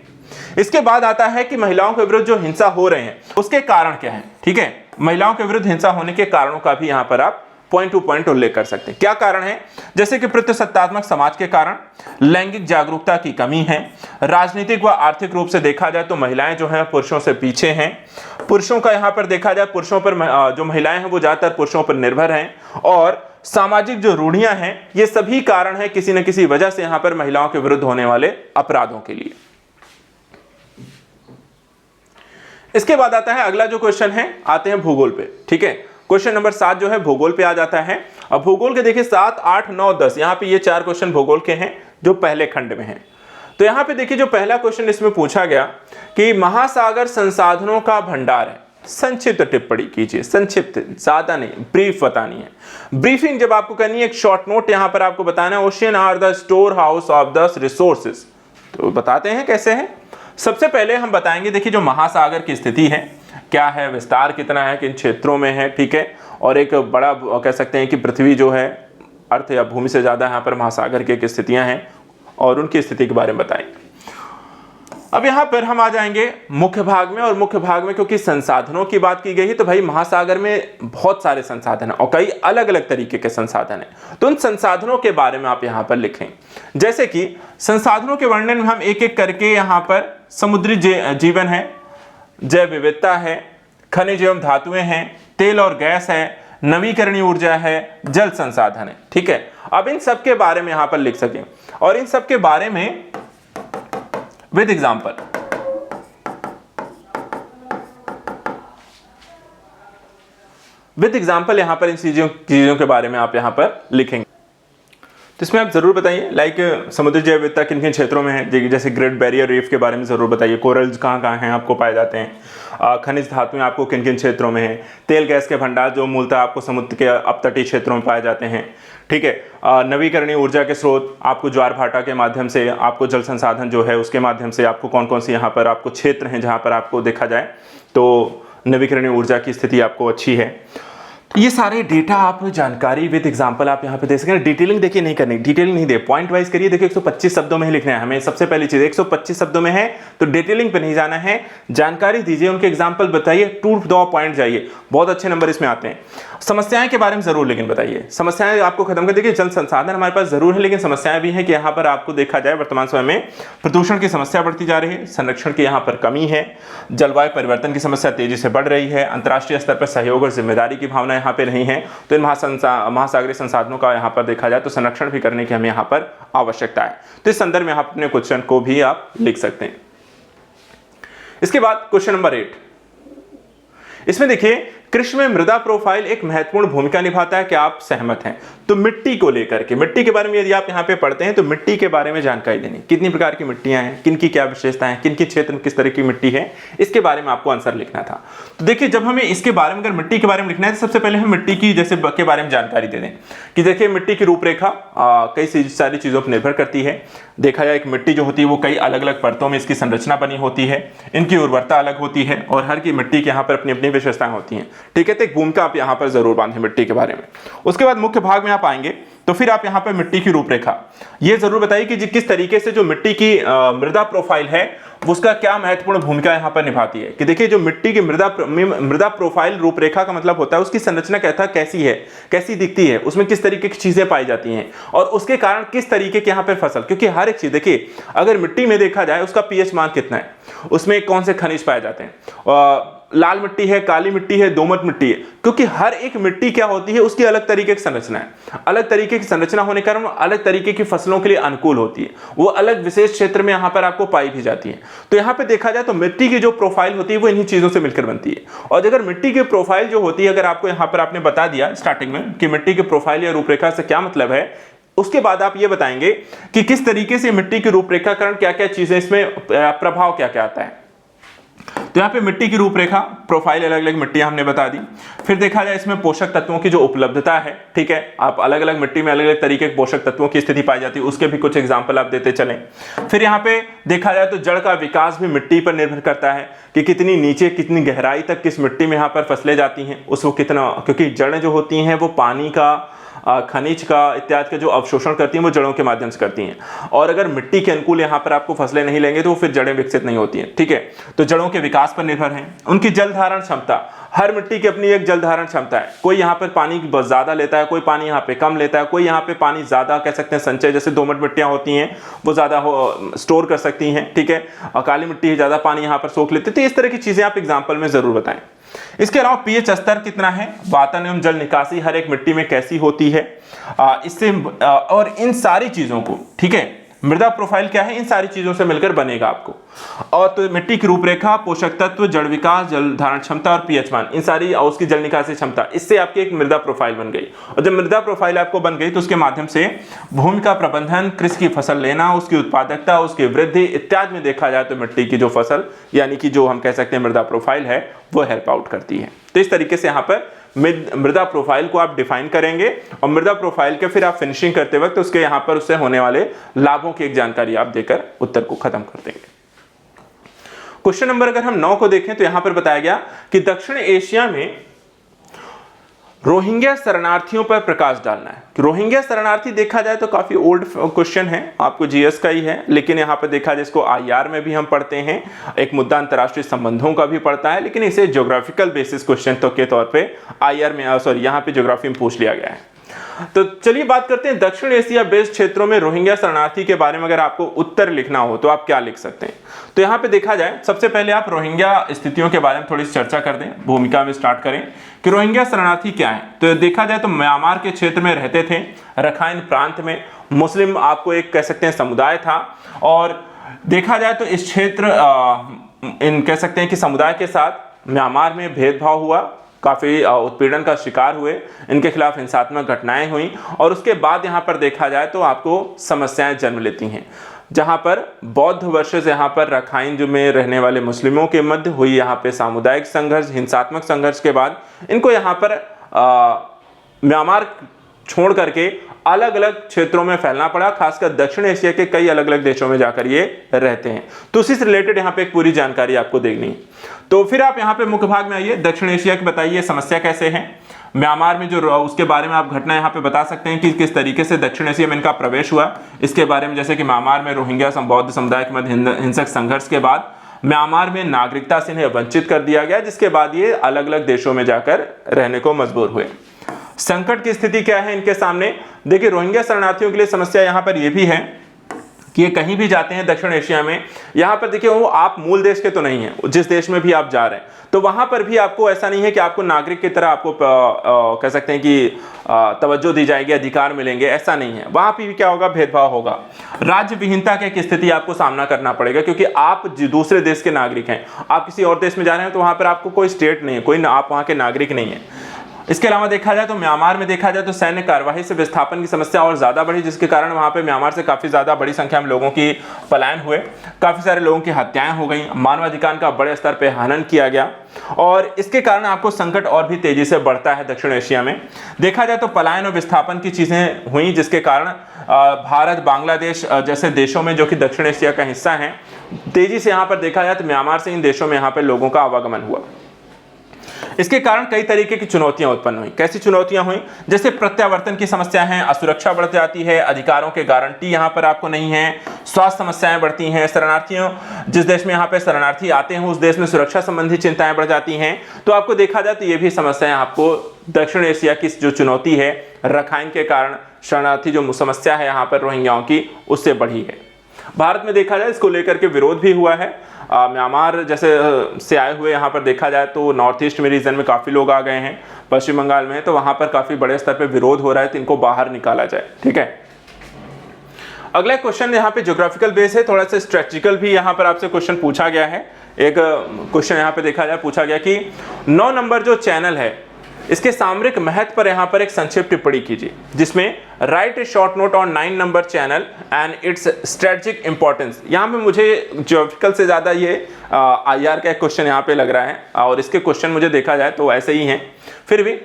इसके बाद आता है कि महिलाओं के विरुद्ध जो हिंसा हो रहे हैं उसके कारण क्या है। ठीक है, महिलाओं के विरुद्ध हिंसा होने के कारणों का भी यहां पर आप पॉइंट टू पॉइंट उल्लेख कर सकते हैं। क्या कारण है, जैसे कि प्रतिसत्तात्मक समाज के कारण, लैंगिक जागरूकता की कमी है, राजनीतिक व आर्थिक रूप से देखा जाए तो महिलाएं जो हैं पुरुषों से पीछे हैं, पुरुषों का यहां पर देखा जाए पुरुषों पर जो महिलाएं हैं वो ज्यादातर पुरुषों पर निर्भर हैं, और सामाजिक जो रूढ़ियां हैं, ये सभी कारण है किसी न किसी वजह से यहां पर महिलाओं के विरुद्ध होने वाले अपराधों के लिए। इसके बाद आता है अगला जो क्वेश्चन है, आते हैं भूगोल पे। ठीक है, क्वेश्चन नंबर 7 जो है भूगोल पे आ जाता है। अब भूगोल के देखिए 7, 8, 9, 10 यहाँ पे ये 4 क्वेश्चन भूगोल के हैं जो पहले खंड में हैं। तो यहां पे देखिए जो पहला क्वेश्चन इसमें पूछा गया कि महासागर संसाधनों का भंडार है, संक्षिप्त टिप्पणी कीजिए, संक्षिप्त, ज्यादा नहीं, ब्रीफ बतानी है। ब्रीफिंग जब आपको करनी है, एक शॉर्ट नोट यहां पर आपको बताना है, ocean are the store house of the resources. तो बताते हैं कैसे है। सबसे पहले हम बताएंगे, देखिए जो महासागर की स्थिति है, क्या है, विस्तार कितना है, किन क्षेत्रों में है, ठीक है, और एक बड़ा कह सकते हैं कि पृथ्वी जो है अर्थ या भूमि से ज्यादा यहाँ पर महासागर की स्थितियां हैं और उनकी स्थिति के बारे में बताएंगे। अब यहाँ पर हम आ जाएंगे मुख्य भाग में, और मुख्य भाग में क्योंकि संसाधनों की बात की गई है तो भाई महासागर में बहुत सारे संसाधन हैं और कई अलग अलग तरीके के संसाधन हैं, तो उन संसाधनों के बारे में आप यहाँ पर लिखें। जैसे कि संसाधनों के वर्णन में हम एक एक करके यहाँ पर समुद्री जीवन है, जैव विविधता है, खनिज एवं धातुएं हैं, तेल और गैस है, नवीकरणीय ऊर्जा है, जल संसाधन है, ठीक है। अब इन सब के बारे में यहां पर लिख सकें और इन सब के बारे में विद एग्जांपल, यहां पर इन चीजों के बारे में आप यहां पर लिखेंगे। तो इसमें आप जरूर बताइए, लाइक समुद्री जैव विविधता किन किन क्षेत्रों में है, जैसे ग्रेट बैरियर रीफ के बारे में जरूर बताइए, कोरल्स कहाँ कहाँ हैं आपको पाए जाते हैं, खनिज धातुएं आपको किन किन क्षेत्रों में है, तेल गैस के भंडार जो मूलतः आपको समुद्र के अपतटीय क्षेत्रों में पाए जाते हैं, ठीक है। नवीकरणीय ऊर्जा के स्रोत आपको ज्वार भाटा के माध्यम से, आपको जल संसाधन जो है उसके माध्यम से आपको कौन कौन से यहाँ पर आपको क्षेत्र हैं जहाँ पर आपको देखा जाए तो नवीकरणीय ऊर्जा की स्थिति आपको अच्छी है। ये सारे डेटा आप जानकारी विद एग्जांपल आप यहाँ पे दे सकें। डिटेलिंग देखिए नहीं करनी, डिटेलिंग नहीं दे, पॉइंट वाइज करिए। देखिए 125 शब्दों में ही लिखना है हमें, सबसे पहली चीज 125 शब्दों में है तो डिटेलिंग पे नहीं जाना है, जानकारी दीजिए, उनके एग्जांपल बताइए, टू द पॉइंट जाइए, बहुत अच्छे नंबर इसमें आते हैं। समस्याएं के बारे में जरूर लेकिन बताइए, समस्याएं आपको खत्म कर देखिए, जल संसाधन हमारे पास जरूर है लेकिन समस्याएं भी हैं कि यहाँ पर आपको देखा जाए वर्तमान समय में प्रदूषण की समस्या बढ़ती जा रही है, संरक्षण की यहाँ पर कमी है, जलवायु परिवर्तन की समस्या तेजी से बढ़ रही है, अंतर्राष्ट्रीय स्तर पर सहयोग और जिम्मेदारी की भावना यहाँ पे नहीं है, तो इन महासागरीय संसाधनों का यहाँ पर देखा जाए तो संरक्षण भी करने की हमें यहाँ पर आवश्यकता है। तो इस संदर्भ में आप अपने क्वेश्चन को भी आप लिख सकते हैं। इसके बाद क्वेश्चन नंबर 8, इसमें देखिए कृषि में मृदा प्रोफाइल एक महत्वपूर्ण भूमिका निभाता है, क्या आप सहमत हैं? तो मिट्टी को लेकर के, मिट्टी के बारे में यदि आप यहाँ पे पढ़ते हैं तो मिट्टी के बारे में जानकारी देनी, कितनी प्रकार की मिट्टियां हैं, किन की क्या विशेषताएं हैं, किन के क्षेत्र में किस तरह की मिट्टी है, इसके बारे में आपको आंसर लिखना था। तो देखिए जब हमें इसके बारे में, अगर मिट्टी के बारे में लिखना है तो सबसे पहले हम मिट्टी की जैसे के बारे में जानकारी दे दें कि देखिए मिट्टी की रूपरेखा कई सारी चीजों पर निर्भर करती है। देखा जाए एक मिट्टी जो होती है वो कई अलग अलग परतों में इसकी संरचना बनी होती है, इनकी उर्वरता अलग होती है और हर की मिट्टी के यहाँ पर अपनी अपनी विशेषताएं होती हैं, ठीक है। तो एक भूमिका आप यहाँ पर जरूर बांधें मिट्टी के बारे में। उसके बाद मुख्य भाग में आप आएंगे तो फिर आप यहाँ पर मिट्टी की रूपरेखा ये जरूर बताइए कि किस तरीके से जो मिट्टी की मृदा प्रोफाइल है उसका क्या महत्वपूर्ण भूमिका यहाँ पर निभाती है। कि देखिए जो मिट्टी की मृदा प्रोफाइल रूपरेखा का मतलब होता है उसकी संरचना कहता है कैसी है, कैसी दिखती है, उसमें किस तरीके की चीजें पाई जाती हैं और उसके कारण किस तरीके के यहाँ पर फसल, क्योंकि हर एक चीज देखिए अगर मिट्टी में देखा जाए उसका पीएच मान कितना है, उसमें कौन से खनिज पाए जाते हैं, लाल मिट्टी है, काली मिट्टी है, दोमट मिट्टी है, क्योंकि हर एक मिट्टी क्या होती है उसकी अलग तरीके की संरचना है, अलग तरीके की संरचना होने के कारण अलग तरीके की फसलों के लिए अनुकूल होती है, वो अलग विशेष क्षेत्र में यहाँ पर आपको पाई भी जाती है। तो यहाँ पे देखा जाए तो मिट्टी की जो प्रोफाइल होती है वो इन्हीं चीजों से मिलकर बनती है। और अगर मिट्टी की प्रोफाइल जो होती है, अगर आपको यहाँ पर आपने बता दिया स्टार्टिंग में कि मिट्टी की प्रोफाइल या रूपरेखा से क्या मतलब है, उसके बाद आप ये बताएंगे कि किस तरीके से मिट्टी की रूपरेखाकरण, क्या क्या चीजें इसमें प्रभाव क्या क्या आता है। तो यहाँ पे मिट्टी की रूपरेखा प्रोफाइल अलग अलग मिट्टियां हमने बता दी। फिर देखा जाए इसमें पोषक तत्वों की जो उपलब्धता है, ठीक है, आप अलग अलग मिट्टी में अलग अलग तरीके के पोषक तत्वों की स्थिति पाई जाती है, उसके भी कुछ एग्जांपल आप देते चलें। फिर यहाँ पे देखा जाए तो जड़ का विकास भी मिट्टी पर निर्भर करता है कि कितनी नीचे कितनी गहराई तक किस मिट्टी में यहाँ पर फसलें जाती हैं, उसको कितना, क्योंकि जड़ें जो होती हैं वो पानी का, खनिज का इत्यादि का जो अवशोषण करती हैं वो जड़ों के माध्यम से करती हैं। और अगर मिट्टी के अनुकूल यहाँ पर आपको फसलें नहीं लेंगे तो फिर जड़ें विकसित नहीं होती हैं, ठीक है। तो जड़ों के विकास पर निर्भर हैं। उनकी जल धारण क्षमता, हर मिट्टी की अपनी एक जल धारण क्षमता है, कोई यहाँ पर पानी ज्यादा लेता है, कोई पानी यहाँ पे कम लेता है, कोई यहाँ पे पानी ज्यादा कह सकते हैं संचय, जैसे दोमट मिट्टियां होती हैं वो ज्यादा स्टोर कर सकती हैं, ठीक है, और काली मिट्टी ज्यादा पानी यहाँ पर सोख लेती है। तो इस तरह की चीजें आप एग्जाम्पल में जरूर बताएं। इसके अलावा पीएच स्तर कितना है, वातन एवं जल निकासी हर एक मिट्टी में कैसी होती है, इससे और इन सारी चीजों को, ठीक है, मृदा प्रोफाइल क्या है, इन सारी चीजों से मिलकर बनेगा आपको। और तो मिट्टी की रूपरेखा, पोषक तत्व, जड़ विकास, जल धारण क्षमता और पीएच मान, इन सारी, और उसकी जल निकासी क्षमता, इससे आपकी एक मृदा प्रोफाइल बन गई। और जब मृदा प्रोफाइल आपको बन गई तो उसके माध्यम से भूमि का प्रबंधन, कृषि की फसल लेना, उसकी उत्पादकता, उसकी वृद्धि इत्यादि में देखा जाए तो मिट्टी की जो फसल यानी कि जो हम कह सकते हैं मृदा प्रोफाइल है वो हेल्प आउट करती है। तो इस तरीके से यहाँ पर मृदा प्रोफाइल को आप डिफाइन करेंगे और मृदा प्रोफाइल के फिर आप फिनिशिंग करते वक्त उसके यहाँ पर उससे होने वाले लाभों की एक जानकारी आप देकर उत्तर को खत्म कर देंगे। क्वेश्चन नंबर अगर हम 9 को देखें तो यहां पर बताया गया कि दक्षिण एशिया में रोहिंग्या शरणार्थियों पर प्रकाश डालना है। कि रोहिंग्या शरणार्थी देखा जाए तो काफी ओल्ड क्वेश्चन है, आपको जीएस का ही है, लेकिन यहां पर देखा जाए इसको आईआर में भी हम पढ़ते हैं, एक मुद्दा अंतरराष्ट्रीय संबंधों का भी पढ़ता है, लेकिन इसे ज्योग्राफिकल बेसिस क्वेश्चन तो के तौर पे आईआर में यहां पे ज्योग्राफी में पूछ लिया गया है। तो चलिए बात करते हैं दक्षिण एशिया बेस्ड क्षेत्रों में रोहिंग्या शरणार्थी के बारे में अगर आपको उत्तर लिखना हो तो आप क्या लिख सकते हैं। तो यहाँ पे देखा जाए सबसे पहले आप रोहिंग्या स्थितियों के बारे में थोड़ी सी चर्चा कर दें, भूमिका में स्टार्ट करें कि रोहिंग्या शरणार्थी क्या है। तो देखा जाए तो म्यांमार के क्षेत्र में रहते थे, रखाइन प्रांत में मुस्लिम आपको एक कह सकते हैं समुदाय था, और देखा जाए तो इस क्षेत्र इन कह सकते हैं कि समुदाय के साथ म्यांमार में भेदभाव हुआ, काफ़ी उत्पीड़न का शिकार हुए, इनके खिलाफ हिंसात्मक घटनाएं हुई, और उसके बाद यहाँ पर देखा जाए तो आपको समस्याएं जन्म लेती हैं, जहाँ पर बौद्ध वर्सेस यहाँ पर रखाइन जो में रहने वाले मुस्लिमों के मध्य हुई यहाँ पे सामुदायिक संघर्ष, हिंसात्मक संघर्ष के बाद इनको यहाँ पर म्यांमार छोड़ करके अलग अलग क्षेत्रों में फैलना पड़ा, खासकर दक्षिण एशिया के कई अलग अलग देशों में जाकर ये रहते हैं। तो उसी से रिलेटेड यहाँ पे एक पूरी जानकारी आपको देखनी है। तो फिर आप यहाँ पे मुख्य भाग में आइए, दक्षिण एशिया की बताइए समस्या कैसे है, म्यांमार में जो उसके बारे में आप घटना यहाँ पे बता सकते हैं कि किस तरीके से दक्षिण एशिया में इनका प्रवेश हुआ, इसके बारे में, जैसे कि म्यांमार में रोहिंग्या बौद्ध समुदाय के मध्य हिंसक संघर्ष के बाद म्यांमार में नागरिकता से इन्हें वंचित कर दिया गया, जिसके बाद ये अलग अलग देशों में जाकर रहने को मजबूर हुए। संकट की स्थिति क्या है इनके सामने, देखिए रोहिंग्या शरणार्थियों के लिए समस्या यहाँ पर यह भी है कि ये कहीं भी जाते हैं दक्षिण एशिया में, यहाँ पर देखिए वो आप मूल देश के तो नहीं हैं, जिस देश में भी आप जा रहे हैं तो वहाँ पर भी आपको ऐसा नहीं है कि आपको नागरिक की तरह आपको कह सकते हैं कि तवज्जो दी जाएगी, अधिकार मिलेंगे, ऐसा नहीं है। वहाँ पर भी क्या होगा, भेदभाव होगा, राज्य विहीनता की एक स्थिति आपको सामना करना पड़ेगा, क्योंकि आप दूसरे देश के नागरिक हैं, आप किसी और देश में जा रहे हैं तो वहाँ पर आपको कोई स्टेट नहीं है, कोई आप वहाँ के नागरिक नहीं है। इसके अलावा देखा जाए तो म्यांमार में देखा जाए तो सैन्य कार्यवाही से विस्थापन की समस्या और ज्यादा बढ़ी, जिसके कारण वहां पे म्यांमार से काफी ज्यादा बड़ी संख्या में लोगों की पलायन हुए, काफी सारे लोगों की हत्याएं हो गई, मानवाधिकार का बड़े स्तर पे हनन किया गया, और इसके कारण आपको संकट और भी तेजी से बढ़ता है दक्षिण एशिया में। देखा जाए तो पलायन और विस्थापन की चीजें हुई, जिसके कारण भारत, बांग्लादेश जैसे देशों में जो कि दक्षिण एशिया का हिस्सा है, तेजी से यहाँ पर देखा जाए तो म्यांमार से इन देशों में यहाँ पर लोगों का आवागमन हुआ। इसके कारण कई तरीके की चुनौतियां उत्पन्न हुई। कैसी चुनौतियां हुई, जैसे प्रत्यावर्तन की समस्या है, असुरक्षा बढ़ जाती है, अधिकारों के गारंटी यहां पर आपको नहीं है, स्वास्थ्य समस्याएं बढ़ती हैं, शरणार्थियों जिस देश में यहां पे शरणार्थी आते हैं उस देश में सुरक्षा संबंधी चिंताएं बढ़ जाती हैं। तो आपको देखा जाए तो ये भी समस्याएं आपको दक्षिण एशिया की जो चुनौती है रखाइन के कारण शरणार्थी जो समस्या है यहाँ पर रोहिंग्याओं की, उससे बढ़ी है। भारत में देखा जाए इसको लेकर के विरोध भी हुआ है, म्यांमार जैसे से आए हुए यहाँ पर देखा जाए तो नॉर्थ ईस्ट में रीजन में काफ़ी लोग आ गए हैं, पश्चिम बंगाल में, तो वहाँ पर काफ़ी बड़े स्तर पे विरोध हो रहा है, तो इनको बाहर निकाला जाए। ठीक है, अगला क्वेश्चन यहाँ पे ज्योग्राफिकल बेस है, थोड़ा सा स्ट्रेटजिकल भी यहाँ पर आपसे क्वेश्चन पूछा गया है। एक क्वेश्चन यहाँ पे देखा जाए, पूछा गया कि 9 नंबर जो चैनल है इसके सामरिक महत्व पर यहाँ पर एक संक्षिप्त टिप्पणी कीजिए, जिसमें right A short note on 9 number channel and it's strategic importance. यहाँ पे मुझे ज्योग्राफिकल से ज़्यादा ये आईआर का एक क्वेश्चन यहाँ पे लग रहा है, और इसके क्वेश्चन मुझे देखा जाए तो ऐसे ही हैं, फिर भी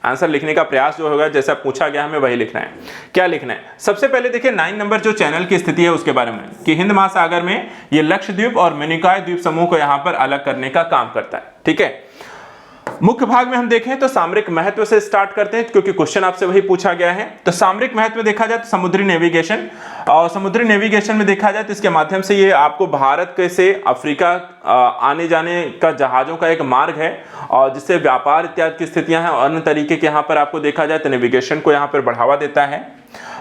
आंसर लिखने का प्रयास जो होगा जैसा पूछा गया हमें वही लिखना है। क्या लिखना है, सबसे पहले देखिए 9 नंबर जो चैनल की स्थिति है उसके बारे में, कि हिंद महासागर में ये लक्षद्वीप और मिनिकॉय द्वीप समूह को यहाँ पर अलग करने का काम करता है। ठीक है, मुख्य भाग में हम देखें तो सामरिक महत्व से स्टार्ट करते हैं, क्योंकि क्वेश्चन आपसे वही पूछा गया है। तो सामरिक महत्व में देखा जाए तो समुद्री नेविगेशन, और समुद्री नेविगेशन में देखा जाए तो इसके माध्यम से ये आपको भारत के से अफ्रीका आने जाने का जहाजों का एक मार्ग है, और जिससे व्यापार इत्यादि की स्थितियां हैं, और अन्य तरीके के यहाँ पर आपको देखा जाए तो नेविगेशन को यहाँ पर बढ़ावा देता है।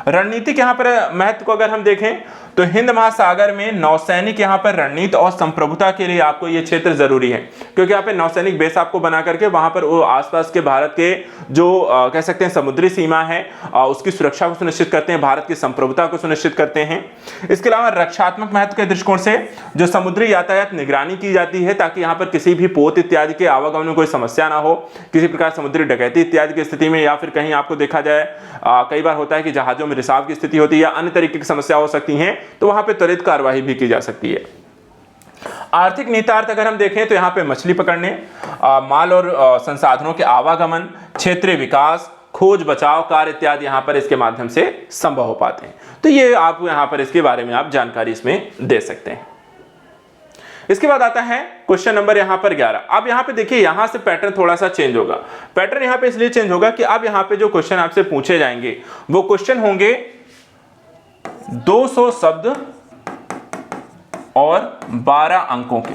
रणनीतिक यहाँ पर महत्व को अगर हम देखें तो हिंद महासागर में नौसैनिक यहाँ पर रणनीति और संप्रभुता के लिए आपको ये क्षेत्र जरूरी है, क्योंकि यहाँ पे नौसैनिक बेस आपको बना करके वहां पर वो आसपास के भारत के जो कह सकते हैं समुद्री सीमा है उसकी सुरक्षा को सुनिश्चित करते हैं, भारत की संप्रभुता को सुनिश्चित करते हैं। इसके अलावा रक्षात्मक महत्व के दृष्टिकोण से जो समुद्री यातायात निगरानी की जाती है, ताकि यहाँ पर किसी भी पोत इत्यादि के आवागमन में कोई समस्या ना हो, किसी प्रकार समुद्री डकैती इत्यादि की स्थिति में, या फिर कहीं आपको देखा जाए कई बार होता है कि जहाजों में रिसाव की स्थिति होती है या अन्य तरीके की समस्या हो सकती है, तो वहां पे त्वरित कार्रवाई भी की जा सकती है। आर्थिक निहितार्थ अगर हम देखें तो यहाँ पे मछली पकड़ने, माल और संसाधनों के आवागमन, क्षेत्रीय विकास, खोज बचाव कार्य इत्यादि यहाँ पर इसके माध्यम से संभव हो पाते हैं। तो ये आप यहाँ पर इसके बारे में आप जानकारी इसमें दे सकते हैं। इसके बाद आता है क्वेश्चन नंबर यहाँ पर 11। अब यहाँ पे देखिए, यहाँ से पैटर्न थोड़ा सा चेंज होगा। पैटर्न यहाँ पे इसलिए चेंज होगा कि अब यहाँ पे जो क्वेश्चन आपसे पूछे जाएंगे वो क्वेश्चन होंगे 200 शब्द और 12 अंकों के,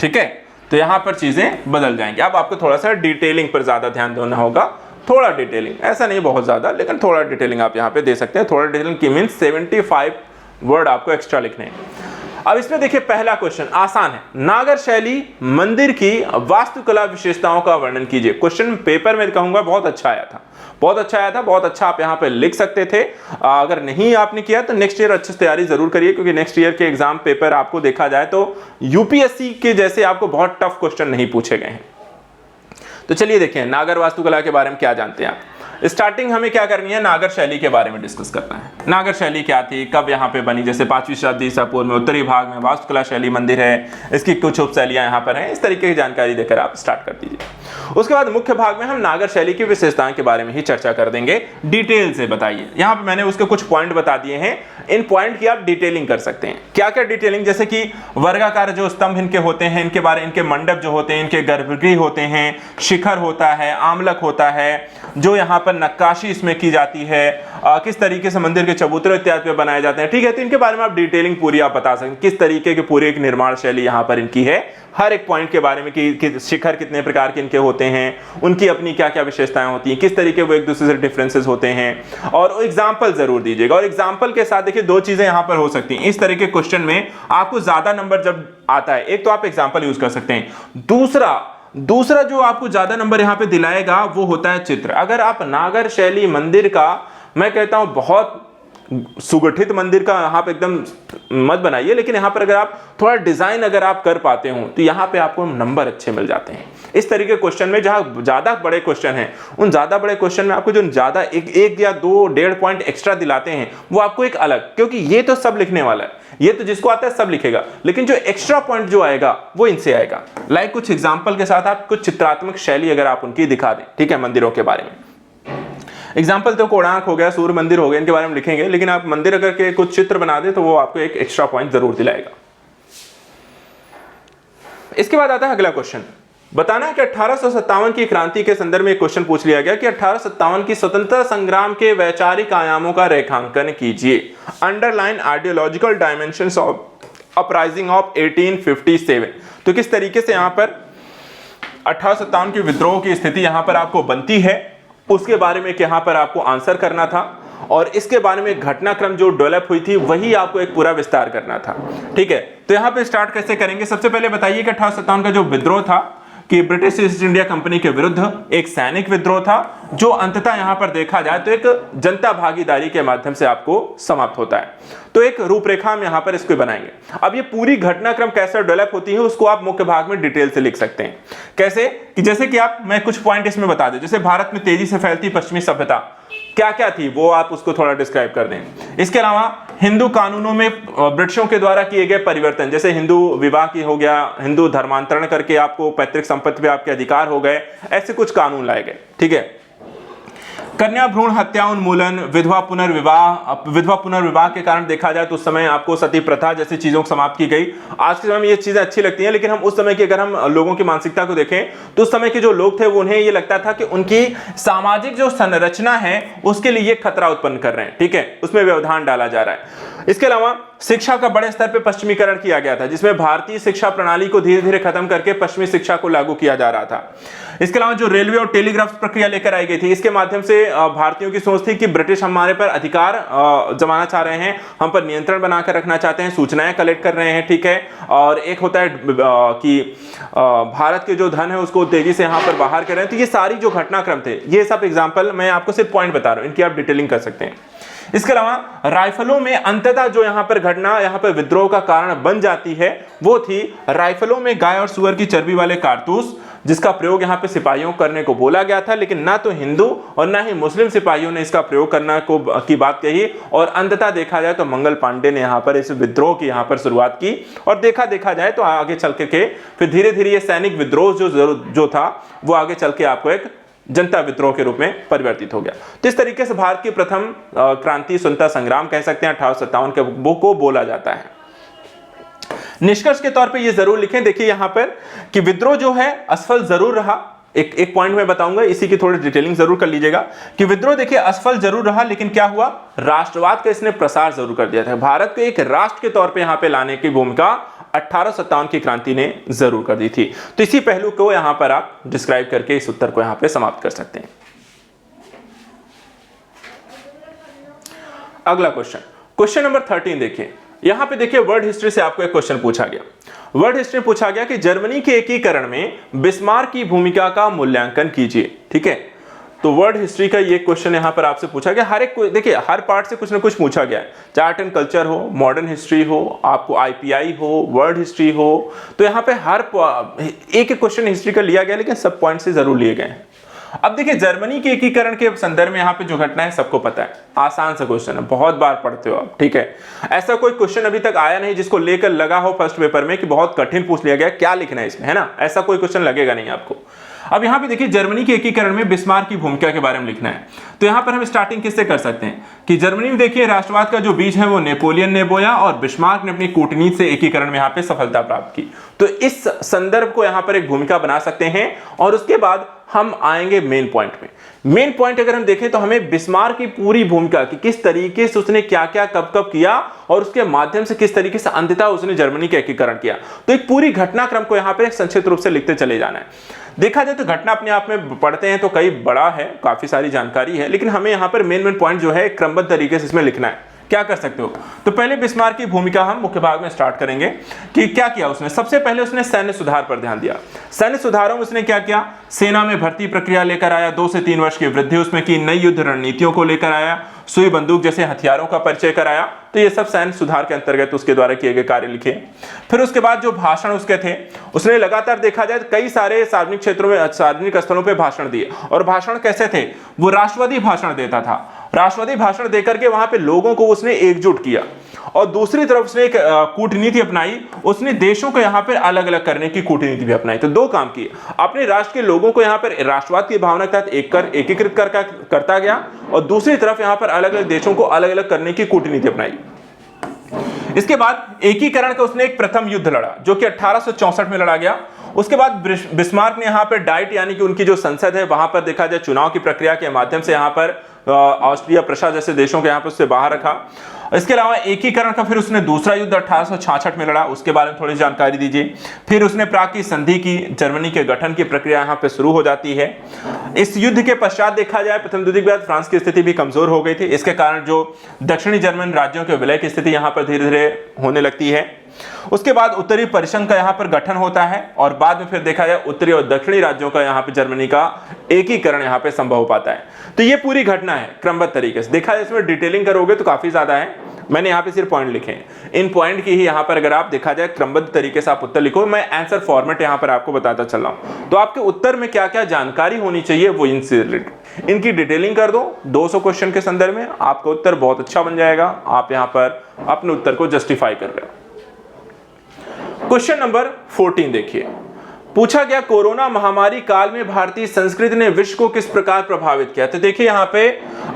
ठीक है। तो यहां पर चीजें बदल जाएंगी। अब आपको थोड़ा सा डिटेलिंग पर ज्यादा ध्यान देना होगा, थोड़ा डिटेलिंग, ऐसा नहीं बहुत ज्यादा, लेकिन थोड़ा डिटेलिंग आप यहां पे दे सकते हैं। थोड़ा डिटेलिंग की मीन्स 75 वर्ड आपको एक्स्ट्रा लिखने हैं। अब इसमें देखिए, पहला क्वेश्चन आसान है, नागर शैली मंदिर की वास्तुकला विशेषताओं का वर्णन कीजिए। क्वेश्चन पेपर में कहूंगा बहुत अच्छा आया था, बहुत अच्छा आया था, बहुत अच्छा आप यहाँ पे लिख सकते थे। अगर नहीं आपने किया तो नेक्स्ट ईयर अच्छे से तैयारी जरूर करिए, क्योंकि नेक्स्ट ईयर के एग्जाम पेपर आपको देखा जाए तो यूपीएससी के जैसे आपको बहुत टफ क्वेश्चन नहीं पूछे गए हैं। तो चलिए देखिए, नागर वास्तुकला के बारे में क्या जानते हैं आप। स्टार्टिंग हमें क्या करनी है, नागर शैली के बारे में डिस्कस करना है। नागर शैली क्या थी, कब यहाँ पे बनी, जैसे 5वीं शताब्दी ईसा पूर्व में उत्तरी भाग में वास्तुकला शैली मंदिर है, इसकी कुछ उपशैलियां यहाँ पर हैं, इस तरीके की जानकारी देकर आप स्टार्ट कर दीजिए। उसके बाद मुख्य भाग में हम नागर शैली की विशेषताओं के बारे में ही चर्चा कर देंगे। डिटेल से बताइए, यहाँ पे मैंने उसके कुछ पॉइंट बता दिए हैं, इन पॉइंट की आप डिटेलिंग कर सकते हैं। क्या क्या डिटेलिंग, जैसे कि वर्गाकार जो स्तंभ इनके होते हैं, इनके बारे, इनके मंडप जो होते हैं, इनके गर्भगृह होते हैं, शिखर होता है, आमलक होता है, जो यहाँ पर नक्काशी इसमें की जाती है, किस तरीके से मंदिर के चबूतरे इत्यादि पे बनाए जाते हैं, ठीक है। तो इनके बारे में आप डिटेलिंग पूरी आप बता सकते हैं, किस तरीके के पूरे एक निर्माण शैली यहाँ पर इनकी है, हर एक पॉइंट के बारे में कि शिखर कितने प्रकार के इनके होते हैं, उनकी अपनी क्या क्या विशेषताएं होती हैं, किस तरीके वो एक दूसरे से डिफरेंसेस होते हैं, और एग्जाम्पल जरूर दीजिएगा। और एग्जाम्पल के साथ देखिए, दो चीजें यहाँ पर हो सकती हैं इस तरह के क्वेश्चन में, आपको ज्यादा नंबर जब आता है, एक तो आप एग्जाम्पल यूज कर सकते हैं, दूसरा जो आपको ज्यादा नंबर यहाँ पे दिलाएगा वो होता है चित्र। अगर आप नागर शैली मंदिर का, मैं कहता हूं बहुत सुगठित मंदिर का यहाँ पे एकदम मत बनाइए, लेकिन यहाँ पर अगर आप थोड़ा डिजाइन अगर आप कर पाते हो तो यहाँ पे आपको नंबर अच्छे मिल जाते हैं। इस तरीके क्वेश्चन में जहाँ ज्यादा बड़े क्वेश्चन हैं, उन ज्यादा बड़े क्वेश्चन में आपको जो ज्यादा एक या दो 1.5 पॉइंट एक्स्ट्रा दिलाते हैं, वो आपको एक अलग, क्योंकि ये तो सब लिखने वाला है, ये तो जिसको आता है सब लिखेगा, लेकिन जो एक्स्ट्रा पॉइंट जो आएगा वो इनसे आएगा। लाइक कुछ एग्जाम्पल के साथ आप कुछ चित्रात्मक शैली अगर आप उनकी दिखा दें, ठीक है, मंदिरों के बारे में। एग्जाम्पल तो कोणार्क हो गया, सूर्य मंदिर हो गया, इनके बारे में लिखेंगे, लेकिन आप मंदिर अगर के कुछ चित्र बना दे तो वो आपको एक एक्स्ट्रा पॉइंट जरूर दिलाएगा। इसके बाद आता है अगला क्वेश्चन, बताना है कि 1857 की क्रांति के संदर्भ में एक क्वेश्चन पूछ लिया गया कि 1857 की स्वतंत्रता संग्राम के वैचारिक आयामों का रेखांकन कीजिए। Underline ideological dimensions of uprising of 1857। तो किस तरीके से यहां पर 1857 के विद्रोह की स्थिति यहां पर आपको बनती है, उसके बारे में यहां पर आपको आंसर करना था, और इसके बारे में घटनाक्रम जो डेवलप हुई थी वही आपको एक पूरा विस्तार करना था, ठीक है। तो यहां पे स्टार्ट कैसे करेंगे, सबसे पहले बताइए कि 1857 का जो विद्रोह था कि ब्रिटिश ईस्ट इंडिया कंपनी के विरुद्ध एक सैनिक विद्रोह था, जो अंततः यहां पर देखा जाए तो एक जनता भागीदारी के माध्यम से आपको समाप्त होता है। तो एक रूपरेखा हम यहां पर इसको बनाएंगे। अब ये पूरी घटनाक्रम कैसे डेवलप होती है उसको आप मुख्य भाग में डिटेल से लिख सकते हैं। कैसे कि जैसे कि आप, मैं कुछ पॉइंट इसमें बता दें, जैसे भारत में तेजी से फैलती पश्चिमी सभ्यता क्या क्या थी वो आप उसको थोड़ा डिस्क्राइब कर दें। इसके अलावा हिंदू कानूनों में ब्रिटिशों के द्वारा किए गए परिवर्तन, जैसे हिंदू विवाह की हो गया, हिंदू धर्मांतरण करके आपको पैतृक संपत्ति पे आपके अधिकार हो गए, ऐसे कुछ कानून लाए गए, ठीक है। कन्या भ्रूण हत्या उन्मूलन, विधवा पुनर्विवाह के कारण देखा जाए तो उस समय आपको सती प्रथा जैसी चीजों को समाप्त की गई। आज के समय में ये चीजें अच्छी लगती हैं, लेकिन हम उस समय की अगर हम लोगों की मानसिकता को देखें तो उस समय के जो लोग थे वो उन्हें ये लगता था कि उनकी सामाजिक जो संरचना है उसके लिए खतरा उत्पन्न कर रहे हैं, ठीक है, उसमें व्यवधान डाला जा रहा है। इसके अलावा शिक्षा का बड़े स्तर पे पश्चिमीकरण किया गया था, जिसमें भारतीय शिक्षा प्रणाली को धीरे धीरे खत्म करके पश्चिमी शिक्षा को लागू किया जा रहा था। इसके अलावा जो रेलवे और टेलीग्राफ प्रक्रिया लेकर आई गई थी, इसके माध्यम से भारतीयों की सोच थी कि ब्रिटिश हमारे पर अधिकार जमाना चाह रहे हैं, हम पर नियंत्रण बनाकर रखना चाहते हैं, सूचनाएं कलेक्ट कर रहे हैं, ठीक है। और एक होता है कि भारत के जो धन है उसको तेजी से यहाँ पर बाहर कर रहे हैं। तो ये सारी जो घटनाक्रम थे, ये सब एग्जाम्पल मैं आपको सिर्फ पॉइंट बता रहा हूँ, इनकी आप डिटेलिंग कर सकते हैं। इसके अलावा राइफलों में अंततः जो यहां पर घटना यहां पर विद्रोह का कारण बन जाती है, वो थी राइफलों में गाय और सुअर की चर्बी वाले कारतूस, जिसका प्रयोग यहां पे सिपाहियों को करने को बोला गया था, लेकिन ना तो हिंदू और ना ही मुस्लिम सिपाहियों ने इसका प्रयोग करना की बात कही। और अंततः देखा जाए तो मंगल पांडे ने यहां पर इस विद्रोह की यहां पर शुरुआत की। और देखा जाए तो आगे चल के फिर धीरे धीरे ये सैनिक विद्रोह जो था वो आगे चल के आपको एक जनता विद्रोह के रूप में परिवर्तित हो गया। तो इस तरीके से भारत की प्रथम क्रांति स्वतंत्रता संग्राम कह सकते हैं 1857 के को बोला जाता है। निष्कर्ष के तौर पे ये जरूर लिखें, देखिए यहां पर कि विद्रोह जो है असफल जरूर रहा। एक पॉइंट में बताऊंगा, इसी की थोड़ी डिटेलिंग जरूर कर लीजिएगा कि विद्रोह देखिए असफल जरूर रहा, लेकिन क्या हुआ, राष्ट्रवाद का इसने प्रसार जरूर कर दिया था। भारत को एक राष्ट्र के तौर पे यहां पे लाने की भूमिका 1857 की क्रांति ने जरूर कर दी थी। तो इसी पहलू को यहां पर आप डिस्क्राइब करके इस उत्तर को यहां पे समाप्त कर सकते हैं। अगला क्वेश्चन नंबर 13 देखिए। यहां पे देखिए वर्ड हिस्ट्री से आपको एक क्वेश्चन पूछा गया। वर्ड हिस्ट्री पूछा गया कि जर्मनी के एकीकरण में बिस्मार्क की भूमिका का मूल्यांकन कीजिए, ठीक है। तो वर्ड हिस्ट्री का ये क्वेश्चन यहां पर आपसे पूछा गया। हर एक देखिए हर पार्ट से कुछ ना कुछ पूछा गया है, चाहे आर्ट एंड कल्चर हो, मॉडर्न हिस्ट्री हो, आपको आईपीआई हो, वर्ड हिस्ट्री हो, तो यहां पे हर एक क्वेश्चन हिस्ट्री का लिया गया, लेकिन सब पॉइंट से जरूर लिए गए हैं। अब देखिए जर्मनी के एकीकरण के संदर्भ में यहाँ पे जो घटना है सबको पता है, आसान सा क्वेश्चन है, बहुत बार पढ़ते हो आप, ठीक है। ऐसा कोई क्वेश्चन अभी तक आया नहीं जिसको लेकर लगा हो फर्स्ट पेपर में कि बहुत कठिन पूछ लिया गया, क्या लिखना है इसमें, है ना, ऐसा कोई क्वेश्चन लगेगा नहीं आपको। अब यहाँ पे देखिए जर्मनी के एकीकरण में बिस्मार्क की भूमिका के बारे में लिखना है। तो यहाँ पर हम स्टार्टिंग किससे कर सकते हैं कि जर्मनी में देखिए राष्ट्रवाद का जो बीज है वो नेपोलियन ने बोया और बिस्मार्क ने अपनी कूटनीति से एकीकरण में यहाँ पे सफलता प्राप्त की। तो इस संदर्भ को यहाँ पर एक भूमिका बना सकते हैं। और उसके बाद हम आएंगे मेन पॉइंट में। मेन पॉइंट अगर हम देखें तो हमें बिस्मार्क की पूरी भूमिका कि किस तरीके से उसने क्या क्या कब कब किया और उसके माध्यम से किस तरीके से अंततः उसने जर्मनी का एकीकरण किया, तो एक पूरी घटनाक्रम को यहाँ पर एक संक्षिप्त रूप से लिखते चले जाना है। देखा जाए तो घटना अपने आप में पढ़ते हैं तो कई बड़ा है, काफी सारी जानकारी है, लेकिन हमें यहाँ पर मेन पॉइंट जो है क्रमबद्ध तरीके से इसमें लिखना है। क्या कर सकते हो, तो पहले बिस्मार्क की भूमिका हम मुख्य भाग में स्टार्ट करेंगे कि क्या किया उसने। सबसे पहले उसने सैन्य सुधार पर ध्यान दिया। सैन्य सुधारों में उसने क्या किया, सेना में भर्ती प्रक्रिया लेकर आया, 2 से 3 वर्ष की वृद्धि उसमें की, नई युद्ध रणनीतियों को लेकर आया, सुई बंदूक जैसे हथियारों का परिचय कराया। तो ये सब सैन्य सुधार के अंतर्गत उसके द्वारा किए गए कार्य लिखे। फिर उसके बाद जो भाषण उसके थे, उसने लगातार देखा जाए कई सारे सार्वजनिक क्षेत्रों में, सार्वजनिक स्थलों पे भाषण दिए। और भाषण कैसे थे, वो राष्ट्रवादी भाषण देता था। राष्ट्रवादी भाषण देकर के वहां पे लोगों को उसने एकजुट किया। और दूसरी तरफ उसने एक कूटनीति अपनाई, उसने देशों को यहाँ पर अलग अलग करने की कूटनीति भी अपनाई। तो 2 काम किए, अपने राष्ट्र के लोगों को यहाँ पर राष्ट्रवाद की भावना के तहत एकीकृत करता गया और दूसरी तरफ यहाँ पर अलग अलग देशों को अलग अलग करने की कूटनीति अपनाई। इसके बाद एकीकरण का उसने एक प्रथम युद्ध लड़ा जो कि 1864 में लड़ा गया। उसके बाद बिस्मार्क ने यहाँ पर डाइट यानी कि उनकी जो संसद है वहां पर देखा जाए चुनाव की प्रक्रिया के माध्यम से यहाँ पर ऑस्ट्रिया प्रशा जैसे देशों के यहाँ पर उससे बाहर रखा। इसके अलावा एकीकरण का फिर उसने दूसरा युद्ध 1866 में लड़ा, उसके बारे में थोड़ी जानकारी दीजिए। फिर उसने प्राग की संधि की, जर्मनी के गठन की प्रक्रिया यहाँ पे शुरू हो जाती है। इस युद्ध के पश्चात देखा जाए प्रथम युद्ध के बाद फ्रांस की स्थिति भी कमजोर हो गई थी। इसके कारण जो दक्षिणी जर्मन राज्यों के विलय की स्थिति यहाँ पर धीरे धीरे होने लगती है। उसके बाद उत्तरी परिसंघ का यहाँ पर गठन होता है और बाद में फिर देखा जाए उत्तरी और दक्षिणी राज्यों का यहाँ पे जर्मनी का एकीकरण यहाँ पे संभव हो पाता है। तो ये पूरी घटना है क्रमबद्ध तरीके से। देखा जाए इसमें डिटेलिंग करोगे तो काफी ज्यादा है, मैंने यहाँ पे सिर्फ पॉइंट लिखे हैं। इन पॉइंट की ही यहाँ पर अगर आप देखा जाए क्रमबद्ध तरीके से आप उत्तर लिखो, मैं आंसर फॉर्मेट यहाँ पर आपको बताता चल रहा हूँ। तो आपके उत्तर में क्या क्या जानकारी होनी चाहिए वो इनसे रिलेटेड, इनकी डिटेलिंग कर दो। 200 क्वेश्चन के संदर्भ में आपका उत्तर बहुत अच्छा बन जाएगा। आप यहाँ पर अपने उत्तर को जस्टिफाई कर रहे हो। क्वेश्चन नंबर 14 देखिए, पूछा गया कोरोना महामारी काल में भारतीय संस्कृति ने विश्व को किस प्रकार प्रभावित किया। तो देखिए यहाँ पे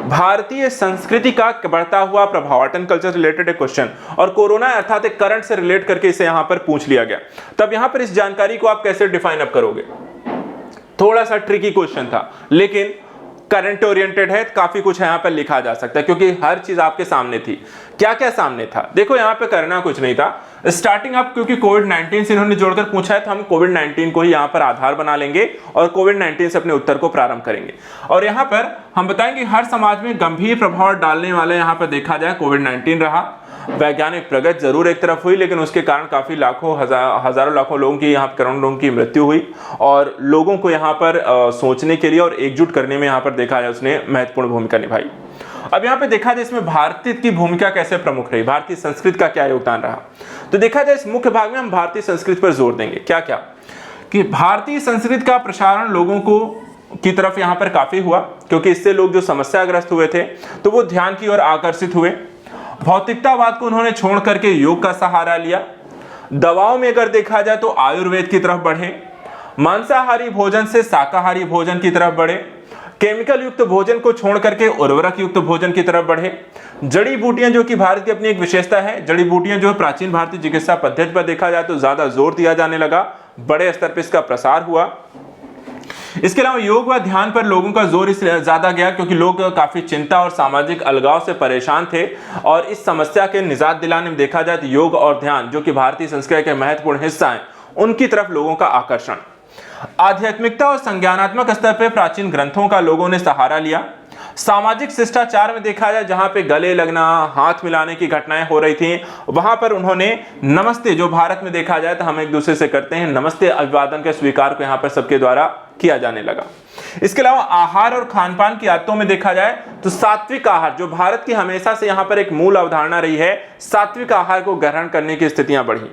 भारतीय संस्कृति का बढ़ता हुआ प्रभाव, आर्ट एंड कल्चर रिलेटेड एक क्वेश्चन और कोरोना अर्थात एक करंट से रिलेट करके इसे यहाँ पर पूछ लिया गया। तब यहाँ पर इस जानकारी को आप कैसे डिफाइन अप करोगे, थोड़ा सा ट्रिकी क्वेश्चन था लेकिन करंट ओरिएंटेड है, काफी कुछ यहाँ पर लिखा जा सकता है क्योंकि हर चीज आपके सामने थी। क्या क्या सामने था देखो, यहाँ पे करना कुछ नहीं था। स्टार्टिंग आप क्योंकि कोविड-19 से इन्होंने जोड़कर पूछा है तो हम कोविड-19 को ही यहाँ पर आधार बना लेंगे और कोविड-19 से अपने उत्तर को प्रारंभ करेंगे। और यहाँ पर हम बताएंगे हर समाज में गंभीर प्रभाव डालने वाला यहाँ पर देखा जाए कोविड-19 रहा। वैज्ञानिक प्रगति जरूर एक तरफ हुई, लेकिन उसके कारण काफी लाखों हजारों लाखों लोगों की, यहाँ करोड़ों लोगों की मृत्यु हुई और लोगों को यहाँ पर सोचने के लिए और एकजुट करने में यहाँ पर देखा जाए उसने महत्वपूर्ण भूमिका निभाई। अब यहाँ पे देखा जाए इसमें भारतीय की भूमिका कैसे प्रमुख रही, भारतीय संस्कृति का क्या योगदान रहा, तो देखा जाए इस मुख्य भाग में हम भारतीय संस्कृति पर जोर देंगे। क्या क्या कि भारतीय संस्कृति का प्रसारण लोगों को की तरफ यहाँ पर काफी हुआ क्योंकि इससे लोग जो समस्याग्रस्त हुए थे तो वो ध्यान की ओर आकर्षित हुए। भौतिकतावाद को उन्होंने छोड़ करके योग का सहारा लिया। दवाओं में अगर देखा जाए तो आयुर्वेद की तरफ बढ़े, मांसाहारी भोजन से शाकाहारी भोजन की तरफ बढ़े, केमिकल युक्त भोजन को छोड़ करके उर्वरक युक्त भोजन की तरफ बढ़े। जड़ी बूटियां जो कि भारत की अपनी एक विशेषता है, जड़ी बूटियां जो प्राचीन भारतीय चिकित्सा पद्धति पर देखा जाए तो ज्यादा जोर दिया जाने लगा, बड़े स्तर पर इसका प्रसार हुआ। इसके अलावा योग व ध्यान पर लोगों का जोर इसलिए ज्यादा गया क्योंकि लोग काफी चिंता और सामाजिक अलगाव से परेशान थे और इस समस्या के निजात दिलाने में देखा जाए तो योग और ध्यान जो कि भारतीय संस्कृति के महत्वपूर्ण हिस्सा हैं उनकी तरफ लोगों का आकर्षण। आध्यात्मिकता और संज्ञानात्मक स्तर पर प्राचीन ग्रंथों का लोगों ने सहारा लिया। सामाजिक शिष्टाचार में देखा जाए जहां पे गले लगना, हाथ मिलाने की घटनाएं हो रही थी, वहां पर उन्होंने नमस्ते, जो भारत में देखा जाए तो हम एक दूसरे से करते हैं नमस्ते, अभिवादन के स्वीकार को यहां पर सबके द्वारा किया जाने लगा। इसके अलावा आहार और खान पान की आदतों में देखा जाए तो सात्विक आहार, जो भारत की हमेशा से यहां पर एक मूल अवधारणा रही है, सात्विक आहार को ग्रहण करने की स्थितियां बढ़ी।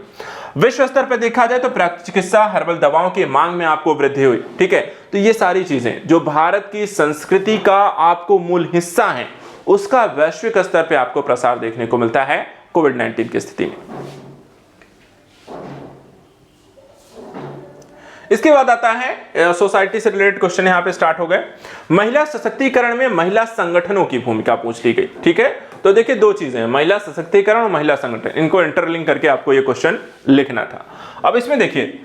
विश्व स्तर पर देखा जाए तो प्राकृतिक चिकित्सा, हर्बल दवाओं की मांग में आपको वृद्धि हुई। ठीक है, तो ये सारी चीजें जो भारत की संस्कृति का आपको मूल हिस्सा है उसका वैश्विक स्तर पे आपको प्रसार देखने को मिलता है कोविड-19 की स्थिति में। इसके बाद आता है सोसाइटी से रिलेटेड क्वेश्चन, यहां पे स्टार्ट हो गए। महिला सशक्तिकरण में महिला संगठनों की भूमिका पूछ ली गई। ठीक है, तो देखिए दो चीजें हैं, महिला सशक्तिकरण और महिला संगठन, इनको इंटरलिंक करके आपको ये क्वेश्चन लिखना था। अब इसमें देखिए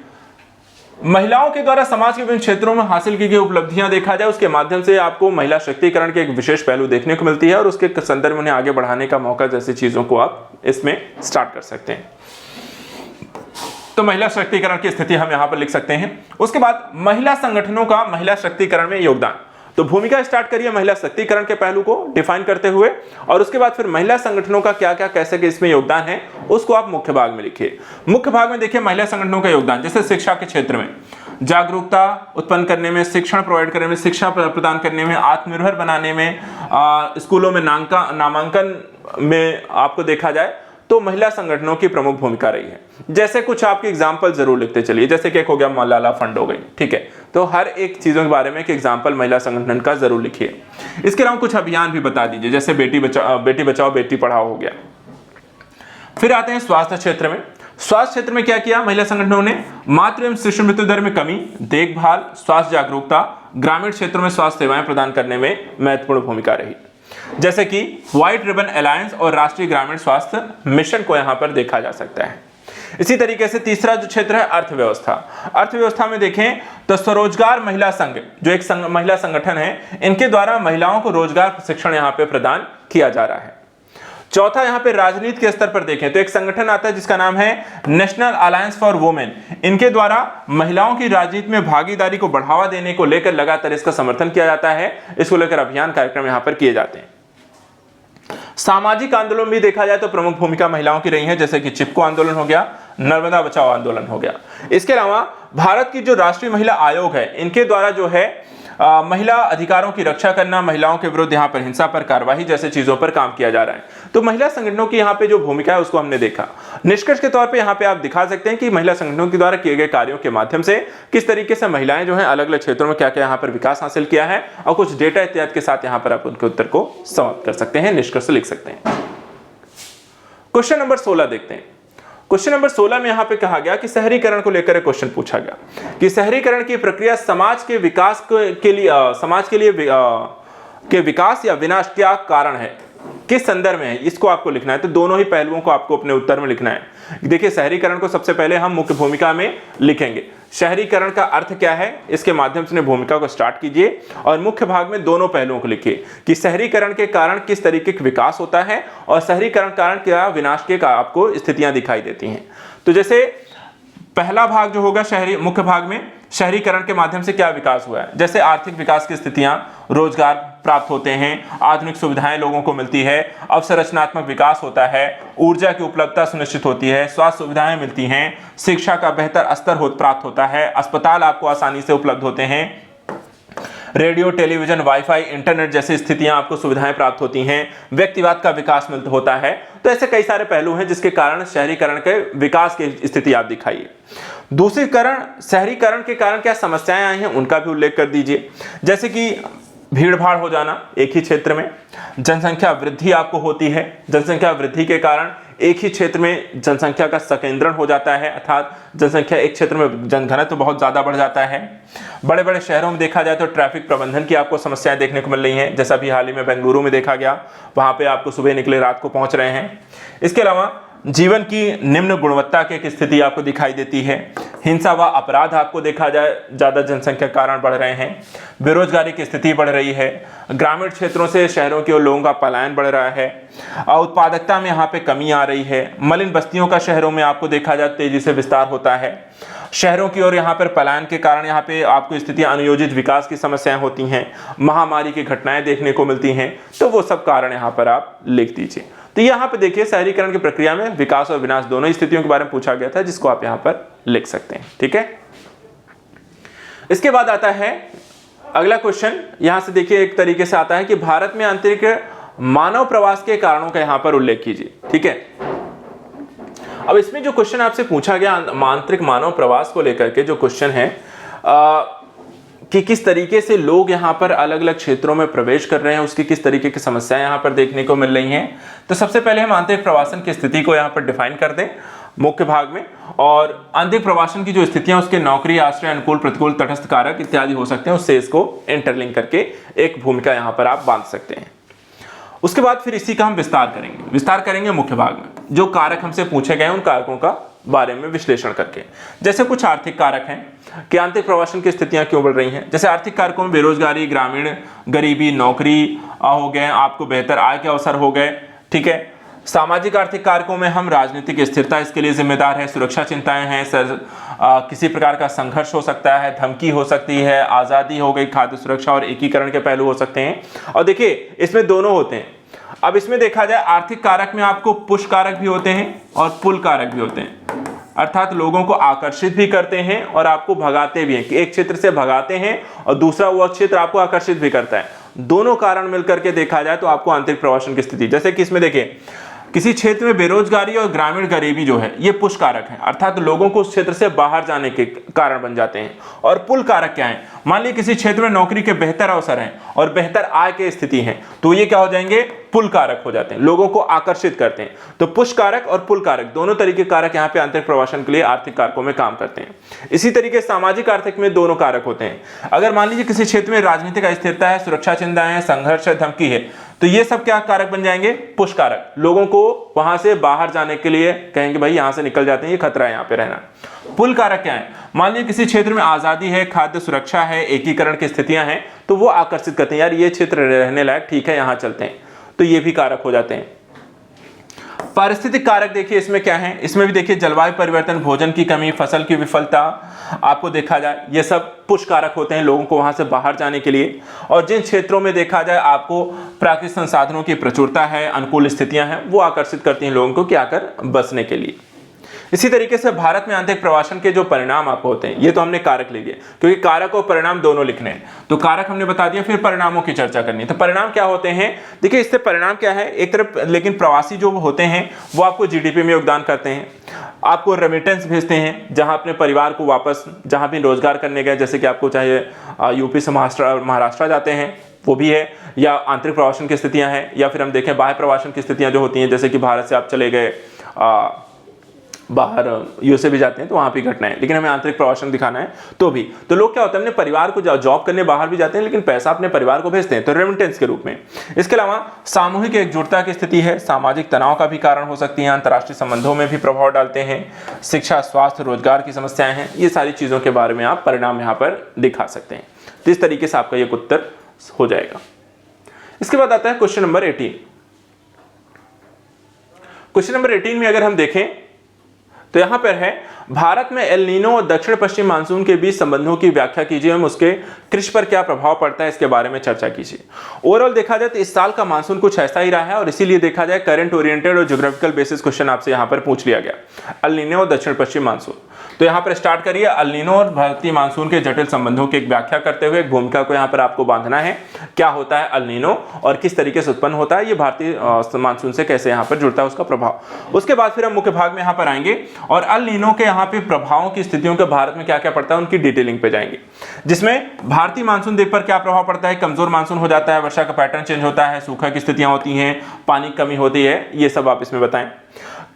महिलाओं के द्वारा समाज के विभिन्न क्षेत्रों में हासिल की गई उपलब्धियां देखा जाए उसके माध्यम से आपको महिला शक्तिकरण के एक विशेष पहलू देखने को मिलती है और उसके संदर्भ में उन्हें आगे बढ़ाने का मौका जैसी चीजों को आप इसमें स्टार्ट कर सकते हैं। तो महिला शक्तिकरण की स्थिति हम यहां पर लिख सकते हैं। उसके बाद महिला संगठनों का महिला शक्तिकरण में योगदान, तो भूमिका स्टार्ट करिए महिला शक्तिकरण के पहलू को डिफाइन करते हुए और उसके बाद फिर महिला संगठनों का क्या क्या कैसे के इसमें योगदान है उसको आप मुख्य भाग में लिखिए। मुख्य भाग में देखिए महिला संगठनों का योगदान, जैसे शिक्षा के क्षेत्र में जागरूकता उत्पन्न करने में, शिक्षण प्रोवाइड करने में, शिक्षा प्रदान करने में, आत्मनिर्भर बनाने में, स्कूलों में नामांकन में आपको देखा जाए तो महिला संगठनों की प्रमुख भूमिका रही है। जैसे कुछ आपके एग्जाम्पल जरूर लिखते चलिए, जैसे कि एक हो गया मलाला फंड हो गई। ठीक है, तो हर एक चीजों के बारे में एक एग्जाम्पल महिला संगठन का जरूर लिखिए। इसके अलावा कुछ अभियान भी बता दीजिए, जैसे बेटी बचाओ बेटी पढ़ाओ हो गया। फिर आते हैं स्वास्थ्य क्षेत्र में। स्वास्थ्य क्षेत्र में क्या किया महिला संगठनों ने, मातृ एवं शिशु मृत्यु दर में कमी, देखभाल, स्वास्थ्य जागरूकता, ग्रामीण क्षेत्रों में स्वास्थ्य सेवाएं प्रदान करने में महत्वपूर्ण भूमिका रही, जैसे कि व्हाइट रिबन अलायंस और राष्ट्रीय ग्रामीण स्वास्थ्य मिशन को यहां पर देखा जा सकता है। इसी तरीके से तीसरा जो क्षेत्र है अर्थव्यवस्था। अर्थव्यवस्था में देखें तो स्वरोजगार महिला संघ, जो एक महिला संगठन है, इनके द्वारा महिलाओं को रोजगार प्रशिक्षण यहां पे प्रदान किया जा रहा है। चौथा यहां पे राजनीति के स्तर पर देखें तो एक संगठन आता है जिसका नाम है नेशनल अलायंस फॉर वुमेन। इनके द्वारा महिलाओं की राजनीति में भागीदारी को बढ़ावा देने को लेकर लगातार इसका समर्थन किया जाता है, इसको लेकर अभियान कार्यक्रम यहां पर किए जाते हैं। सामाजिक आंदोलन भी देखा जाए तो प्रमुख भूमिका महिलाओं की रही है, जैसे कि चिपको आंदोलन हो गया, नर्मदा बचाओ आंदोलन हो गया। इसके अलावा भारत की जो राष्ट्रीय महिला आयोग है, इनके द्वारा जो है महिला अधिकारों की रक्षा करना, महिलाओं के विरुद्ध यहाँ पर हिंसा पर कार्रवाई जैसे चीजों पर काम किया जा रहा है। तो महिला संगठनों की यहाँ पे जो भूमिका है उसको हमने देखा। निष्कर्ष के तौर पे यहाँ पे आप दिखा सकते हैं कि महिला संगठनों के द्वारा किए गए कार्यों के माध्यम से किस तरीके से महिलाएं जो है अलग अलग क्षेत्रों में क्या क्या यहाँ पर विकास हासिल किया है, और कुछ डेटा इत्यादि के साथ यहाँ पर आप उनके उत्तर को समाप्त कर सकते हैं, निष्कर्ष लिख सकते हैं। क्वेश्चन नंबर 16 देखते हैं। क्वेश्चन नंबर 16 में यहां पे कहा गया कि शहरीकरण को लेकर एक क्वेश्चन पूछा गया कि शहरीकरण की प्रक्रिया समाज के विकास के लिए के विकास या विनाश क्या कारण है। किस संदर्भ में है, इसको आपको लिखना है। तो दोनों ही पहलुओं को आपको अपने उत्तर में लिखना है। देखिए, शहरीकरण को सबसे पहले हम मुख्य भूमिका में लिखेंगे। शहरीकरण का अर्थ क्या है, इसके माध्यम से भूमिका को स्टार्ट कीजिए और मुख्य भाग में दोनों पहलुओं को लिखिए कि शहरीकरण के कारण किस तरीके का विकास होता है और शहरीकरण कारण क्या विनाश के आपको स्थितियां दिखाई देती हैं। तो जैसे पहला भाग जो होगा शहरी मुख्य भाग में, शहरीकरण के माध्यम से क्या विकास हुआ है, जैसे आर्थिक विकास की स्थितियां, रोजगार प्राप्त होते हैं, आधुनिक सुविधाएं लोगों को मिलती है, अवसंरचनात्मक विकास होता है, ऊर्जा की उपलब्धता सुनिश्चित होती है, स्वास्थ्य सुविधाएं मिलती हैं, शिक्षा का बेहतर स्तर प्राप्त होता है, अस्पताल आपको आसानी से उपलब्ध होते हैं, रेडियो, टेलीविजन, वाईफाई, इंटरनेट जैसी स्थितियां आपको सुविधाएं प्राप्त होती हैं, व्यक्तिवाद का विकास होता है। तो ऐसे कई सारे पहलू हैं जिसके कारण शहरीकरण के विकास की स्थिति आप दिखाइए। दूसरीकरण, शहरीकरण के कारण क्या समस्याएं आई हैं उनका भी उल्लेख कर दीजिए, जैसे कि भीड़ भाड़ हो जाना एक ही क्षेत्र में, जनसंख्या वृद्धि आपको होती है, जनसंख्या वृद्धि के कारण एक ही क्षेत्र में जनसंख्या का संकेंद्रण हो जाता है, अर्थात जनसंख्या एक क्षेत्र में जनघनत्व तो बहुत ज़्यादा बढ़ जाता है। बड़े बड़े शहरों में देखा जाए तो ट्रैफिक प्रबंधन की आपको समस्याएं देखने को मिल रही हैं, जैसा अभी हाल ही में बेंगलुरु में देखा गया, वहाँ पे आपको सुबह निकले रात को पहुँच रहे हैं। इसके अलावा जीवन की निम्न गुणवत्ता की एक स्थिति आपको दिखाई देती है, हिंसा व अपराध आपको देखा जाए ज़्यादा जनसंख्या के कारण बढ़ रहे हैं, बेरोजगारी की स्थिति बढ़ रही है, ग्रामीण क्षेत्रों से शहरों की ओर लोगों का पलायन बढ़ रहा है, उत्पादकता में यहाँ पे कमी आ रही है, मलिन बस्तियों का शहरों में आपको देखा जाए तेजी से विस्तार होता है, शहरों की ओर यहाँ पर पलायन के कारण यहाँ पे आपको स्थितियाँ अनुयोजित विकास की समस्याएं होती हैं, महामारी की घटनाएं देखने को मिलती हैं। तो वो सब कारण यहाँ पर आप लिख दीजिए। तो यहाँ पे देखिए शहरीकरण की प्रक्रिया में विकास और विनाश दोनों स्थितियों के बारे में पूछा गया था, जिसको आप यहाँ पर लिख सकते हैं। ठीक है, इसके बाद आता है अगला क्वेश्चन। यहां से देखिए एक तरीके से आता है कि भारत में आंतरिक मानव प्रवास के कारणों का यहां पर उल्लेख कीजिए। ठीक है, अब इसमें जो क्वेश्चन आपसे पूछा गया आंतरिक मानव प्रवास को लेकर के जो क्वेश्चन है कि किस तरीके से लोग यहाँ पर अलग अलग क्षेत्रों में प्रवेश कर रहे हैं, उसकी किस तरीके की समस्याएं यहाँ पर देखने को मिल रही हैं। तो सबसे पहले हम आंतरिक प्रवासन की स्थिति को यहाँ पर डिफाइन कर दें मुख्य भाग में, और आंतरिक प्रवासन की जो स्थितियां उसके नौकरी, आश्रय, अनुकूल, प्रतिकूल, तटस्थ कारक इत्यादि हो सकते हैं, उससे इसको इंटरलिंक करके एक भूमिका यहाँ पर आप बांध सकते हैं। उसके बाद फिर इसी का हम विस्तार करेंगे मुख्य भाग में, जो कारक हमसे पूछे गए उन कारकों का बारे में विश्लेषण करके। जैसे कुछ आर्थिक कारक हैं कि आंतरिक प्रवासन की स्थितियां क्यों बढ़ रही हैं। जैसे आर्थिक कारकों में बेरोजगारी, ग्रामीण गरीबी, नौकरी हो गए, आपको बेहतर आय के अवसर हो गए। ठीक है, सामाजिक आर्थिक कारकों में हम राजनीतिक स्थिरता इसके लिए जिम्मेदार है, सुरक्षा चिंताएं हैं, किसी प्रकार का संघर्ष हो सकता है, धमकी हो सकती है, आज़ादी हो गई, खाद्य सुरक्षा और एकीकरण के पहलू हो सकते हैं। और देखिए इसमें दोनों होते हैं। अब इसमें देखा जाए आर्थिक कारक में आपको पुश कारक भी होते हैं और पुल कारक भी होते हैं, अर्थात लोगों को आकर्षित भी करते हैं और आपको भगाते भी हैं, कि एक क्षेत्र से भगाते हैं और दूसरा वो क्षेत्र आपको आकर्षित भी करता है। दोनों कारण मिलकर के देखा जाए तो आपको आंतरिक प्रवासन की स्थिति, जैसे कि इसमें देखिए किसी क्षेत्र में बेरोजगारी और ग्रामीण गरीबी जो है ये पुश कारक है, अर्थात लोगों को उस क्षेत्र से बाहर जाने के कारण बन जाते हैं। और पुल कारक क्या है, मान लीजिए किसी क्षेत्र में नौकरी के बेहतर अवसर हैं और बेहतर आय की स्थिति है, तो ये क्या हो जाएंगे, पुल कारक हो जाते हैं, लोगों को आकर्षित करते हैं। तो पुश कारक और पुल कारक दोनों तरीके कारक यहाँ पे आंतरिक प्रवासन के लिए आर्थिक कारकों में काम करते हैं। इसी तरीके सामाजिक आर्थिक में दोनों कारक होते हैं। अगर मान लीजिए किसी क्षेत्र में राजनीतिक अस्थिरता है, सुरक्षा चिंताएं हैं, संघर्ष है, धमकी है, तो ये सब क्या कारक बन जाएंगे, पुश कारक, लोगों को वहां से बाहर जाने के लिए कहेंगे भाई यहां से निकल जाते हैं, ये खतरा है यहाँ पे रहना। पुल कारक क्या है, मान लीजिए किसी क्षेत्र में आजादी है, खाद्य सुरक्षा है, एकीकरण की स्थितियां हैं, तो वो आकर्षित करते हैं, यार ये क्षेत्र रहने लायक ठीक है, यहाँ चलते हैं, तो ये भी कारक हो जाते हैं। पारिस्थितिक कारक देखिए इसमें क्या है, इसमें भी देखिए जलवायु परिवर्तन, भोजन की कमी, फसल की विफलता आपको देखा जाए, ये सब पुश कारक होते हैं लोगों को वहां से बाहर जाने के लिए। और जिन क्षेत्रों में देखा जाए आपको प्राकृतिक संसाधनों की प्रचुरता है, अनुकूल स्थितियां हैं, वो आकर्षित करती हैं लोगों को क्या कर बसने के लिए। इसी तरीके से भारत में आंतरिक प्रवासन के जो परिणाम आपको होते हैं, ये तो हमने कारक ले लिए, क्योंकि कारक और परिणाम दोनों लिखने हैं, तो कारक हमने बता दिया, फिर परिणामों की चर्चा करनी है। तो परिणाम क्या होते हैं, देखिए इससे परिणाम क्या है, एक तरफ लेकिन प्रवासी जो होते हैं वो आपको जीडीपी में योगदान करते हैं, आपको रेमिटेंस भेजते हैं, जहां अपने परिवार को वापस जहां भी रोजगार करने गए, जैसे कि आपको चाहे यूपी से महाराष्ट्र जाते हैं वो भी है, या आंतरिक प्रवासन की स्थितियां हैं, या फिर हम देखें बाह्य प्रवासन की स्थितियां जो होती हैं, जैसे कि भारत से आप चले गए बाहर यूएसए भी जाते हैं तो वहाँ भी घटना है, लेकिन हमें आंतरिक प्रवासन दिखाना है तो भी। तो लोग क्या होता है अपने परिवार को जॉब करने बाहर भी जाते हैं, लेकिन पैसा अपने परिवार को भेजते हैं, तो रेमिटेंस के रूप में। इसके अलावा सामूहिक एकजुटता की स्थिति है, सामाजिक तनाव का भी कारण हो सकती है, अंतर्राष्ट्रीय संबंधों में भी प्रभाव डालते हैं, शिक्षा, स्वास्थ्य, रोजगार की समस्याएं हैं, ये सारी चीजों के बारे में आप परिणाम यहाँ पर दिखा सकते हैं। तो इस तरीके से आपका एक उत्तर हो जाएगा। इसके बाद आता है क्वेश्चन नंबर 18। क्वेश्चन नंबर 18 में अगर हम देखें तो यहां पर है, भारत में एल नीनो और दक्षिण पश्चिम मानसून के बीच संबंधों की व्याख्या कीजिए एवं उसके कृषि पर क्या प्रभाव पड़ता है इसके बारे में चर्चा कीजिए। ओवरऑल देखा जाए तो इस साल का मानसून कुछ ऐसा ही रहा है और इसीलिए देखा जाए करंट ओरिएंटेड और ज्योग्राफिकल बेसिस क्वेश्चन आपसे यहां पर पूछ लिया गया। एल नीनो और दक्षिण पश्चिम मानसून, तो यहां पर स्टार्ट करिए। एल नीनो और भारतीय मानसून के जटिल संबंधों की एक व्याख्या करते हुए एक भूमिका को यहां पर आपको बांधना है। क्या होता है एल नीनो और किस तरीके से उत्पन्न होता है, ये भारतीय मानसून से कैसे यहां पर जुड़ता है उसका प्रभाव। उसके बाद फिर हम मुख्य भाग में यहां पर आएंगे और एल नीनो के यहां पे प्रभावों की स्थितियों के भारत में क्या क्या पड़ता है उनकी डिटेलिंग पे जाएंगे, जिसमें भारतीय मानसून द्वीप पर क्या प्रभाव पड़ता है, कमजोर मानसून हो जाता है, वर्षा का पैटर्न चेंज होता है, सूखा की स्थितियां होती हैं, पानी की कमी होती है, ये सब आप इसमें बताएं।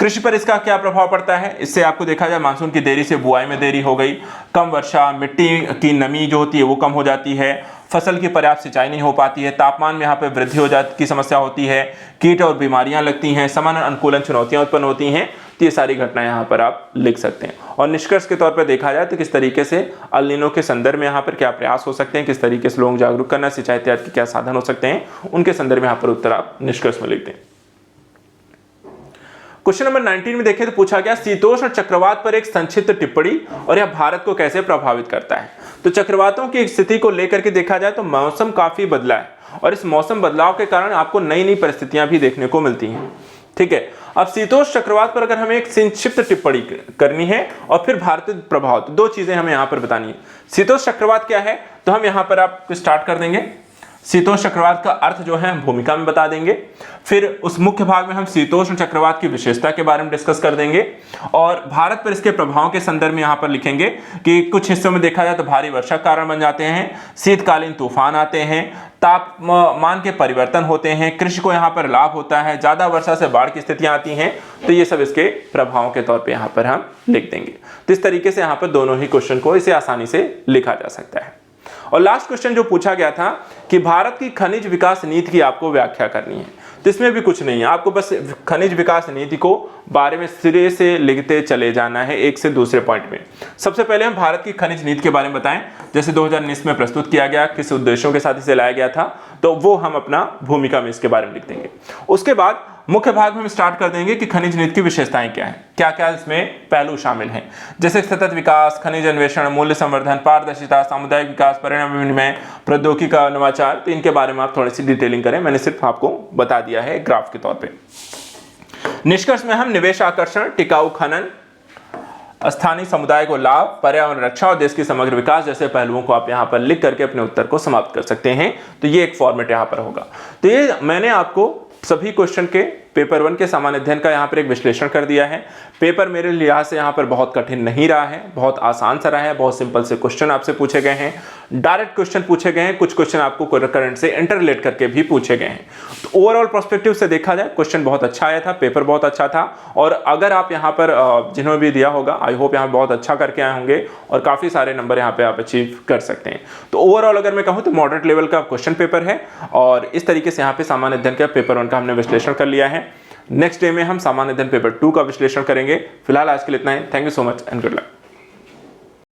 कृषि पर इसका क्या प्रभाव पड़ता है, इससे आपको देखा जाए मानसून की देरी से बुआई में देरी हो गई, कम वर्षा, मिट्टी की नमी जो होती है वो कम हो जाती है, फसल की पर्याप्त सिंचाई नहीं हो पाती है, तापमान में यहाँ पे वृद्धि हो जाती की समस्या होती है, कीट और बीमारियां लगती हैं, समान अनुकूलन चुनौतियां उत्पन्न होती हैं। तो ये सारी घटनाएं यहाँ पर आप लिख सकते हैं। और निष्कर्ष के तौर पर देखा जाए तो किस तरीके से एल नीनो के संदर्भ में यहाँ पर क्या प्रयास हो सकते हैं, किस तरीके से लोगों को जागरूक करना, सिंचाई इत्यादि के क्या साधन हो सकते हैं, उनके संदर्भ में यहाँ पर उत्तर आप निष्कर्ष में लिखते हैं। क्वेश्चन नंबर 19 में देखें तो पूछा गया शीतोष्ण चक्रवात पर एक संक्षिप्त टिप्पणी और यह भारत को कैसे प्रभावित करता है। तो चक्रवातों की स्थिति को लेकर के देखा जाए तो मौसम काफी बदला है और इस मौसम बदलाव के कारण आपको नई नई परिस्थितियां भी देखने को मिलती हैं। ठीक है, अब शीतोष्ण चक्रवात पर अगर हमें एक संक्षिप्त टिप्पणी करनी है और फिर भारतीय प्रभाव, तो दो चीजें हमें यहां पर बतानी है। शीतोष्ण चक्रवात क्या है, तो हम यहां पर आप स्टार्ट कर देंगे। शीतोष्ण चक्रवात का अर्थ जो है हम भूमिका में बता देंगे, फिर उस मुख्य भाग में हम शीतोष्ण चक्रवात की विशेषता के बारे में डिस्कस कर देंगे और भारत पर इसके प्रभाव के संदर्भ में यहां पर लिखेंगे कि कुछ हिस्सों में देखा जाए तो भारी वर्षा कारण बन जाते हैं, शीतकालीन तूफान आते हैं, तापमान के परिवर्तन होते हैं, कृषि को यहाँ पर लाभ होता है, ज्यादा वर्षा से बाढ़ की स्थितियां आती हैं। तो ये सब इसके प्रभावों के तौर पे यहाँ पर हम लिख देंगे। तो इस तरीके से यहाँ पर दोनों ही क्वेश्चन को इसे आसानी से लिखा जा सकता है। और लास्ट क्वेश्चन जो पूछा गया था कि भारत की खनिज विकास नीति की आपको व्याख्या करनी है, तो इसमें भी कुछ नहीं है, आपको बस खनिज विकास नीति को बारे में सिरे से लिखते चले जाना है एक से दूसरे पॉइंट में। सबसे पहले हम भारत की खनिज नीति के बारे में बताएं, जैसे 2019 में प्रस्तुत किया गया, किस उद्देश्यों के साथ इसे लाया गया था, तो वो हम अपना भूमिका में इसके बारे में लिख देंगे। उसके बाद मुख्य भाग में हम स्टार्ट कर देंगे कि खनिज नीति की विशेषताएं क्या है, क्या क्या इसमें पहलू शामिल हैं, जैसे सतत विकास, खनिज अन्वेषण, मूल्य संवर्धन, पारदर्शिता, सामुदायिक विकास, परिणाम विनिमय, प्रौद्योगिकी का नवाचार। तो इनके बारे में आप थोड़ी सी डिटेलिंग करें, मैंने सिर्फ आपको बता दिया है ग्राफ के तौर पे। निष्कर्ष में हम निवेश आकर्षण, टिकाऊ खनन, स्थानीय समुदाय को लाभ, पर्यावरण रक्षा और देश की समग्र विकास जैसे पहलुओं को आप यहाँ पर लिख करके अपने उत्तर को समाप्त कर सकते हैं। तो ये एक फॉर्मेट यहाँ पर होगा। तो ये मैंने आपको सभी क्वेश्चन के पेपर 1 के सामान्य अध्ययन का यहाँ पर एक विश्लेषण कर दिया है। पेपर मेरे लिहाज से यहाँ पर बहुत कठिन नहीं रहा है, बहुत आसान सा रहा है, बहुत सिंपल से क्वेश्चन आपसे पूछे गए हैं, डायरेक्ट क्वेश्चन पूछे गए हैं, कुछ क्वेश्चन आपको करंट से इंटर रिलेट करके भी पूछे गए हैं। तो ओवरऑल पर्सपेक्टिव से देखा जाए क्वेश्चन बहुत अच्छा आया था, पेपर बहुत अच्छा था। और अगर आप यहाँ पर जिन्होंने भी दिया होगा, आई होप यहाँ बहुत अच्छा करके आए होंगे और काफी सारे नंबर यहाँ पे आप अचीव कर सकते हैं। तो ओवरऑल अगर मैं कहूँ तो मॉडरेट लेवल का क्वेश्चन पेपर है और इस तरीके से यहाँ पे सामान्य अध्ययन का पेपर 1 का हमने विश्लेषण कर लिया है। नेक्स्ट डे में हम सामान्य अध्ययन पेपर 2 का विश्लेषण करेंगे। फिलहाल आज के लिए इतना ही। Thank you so much and good luck.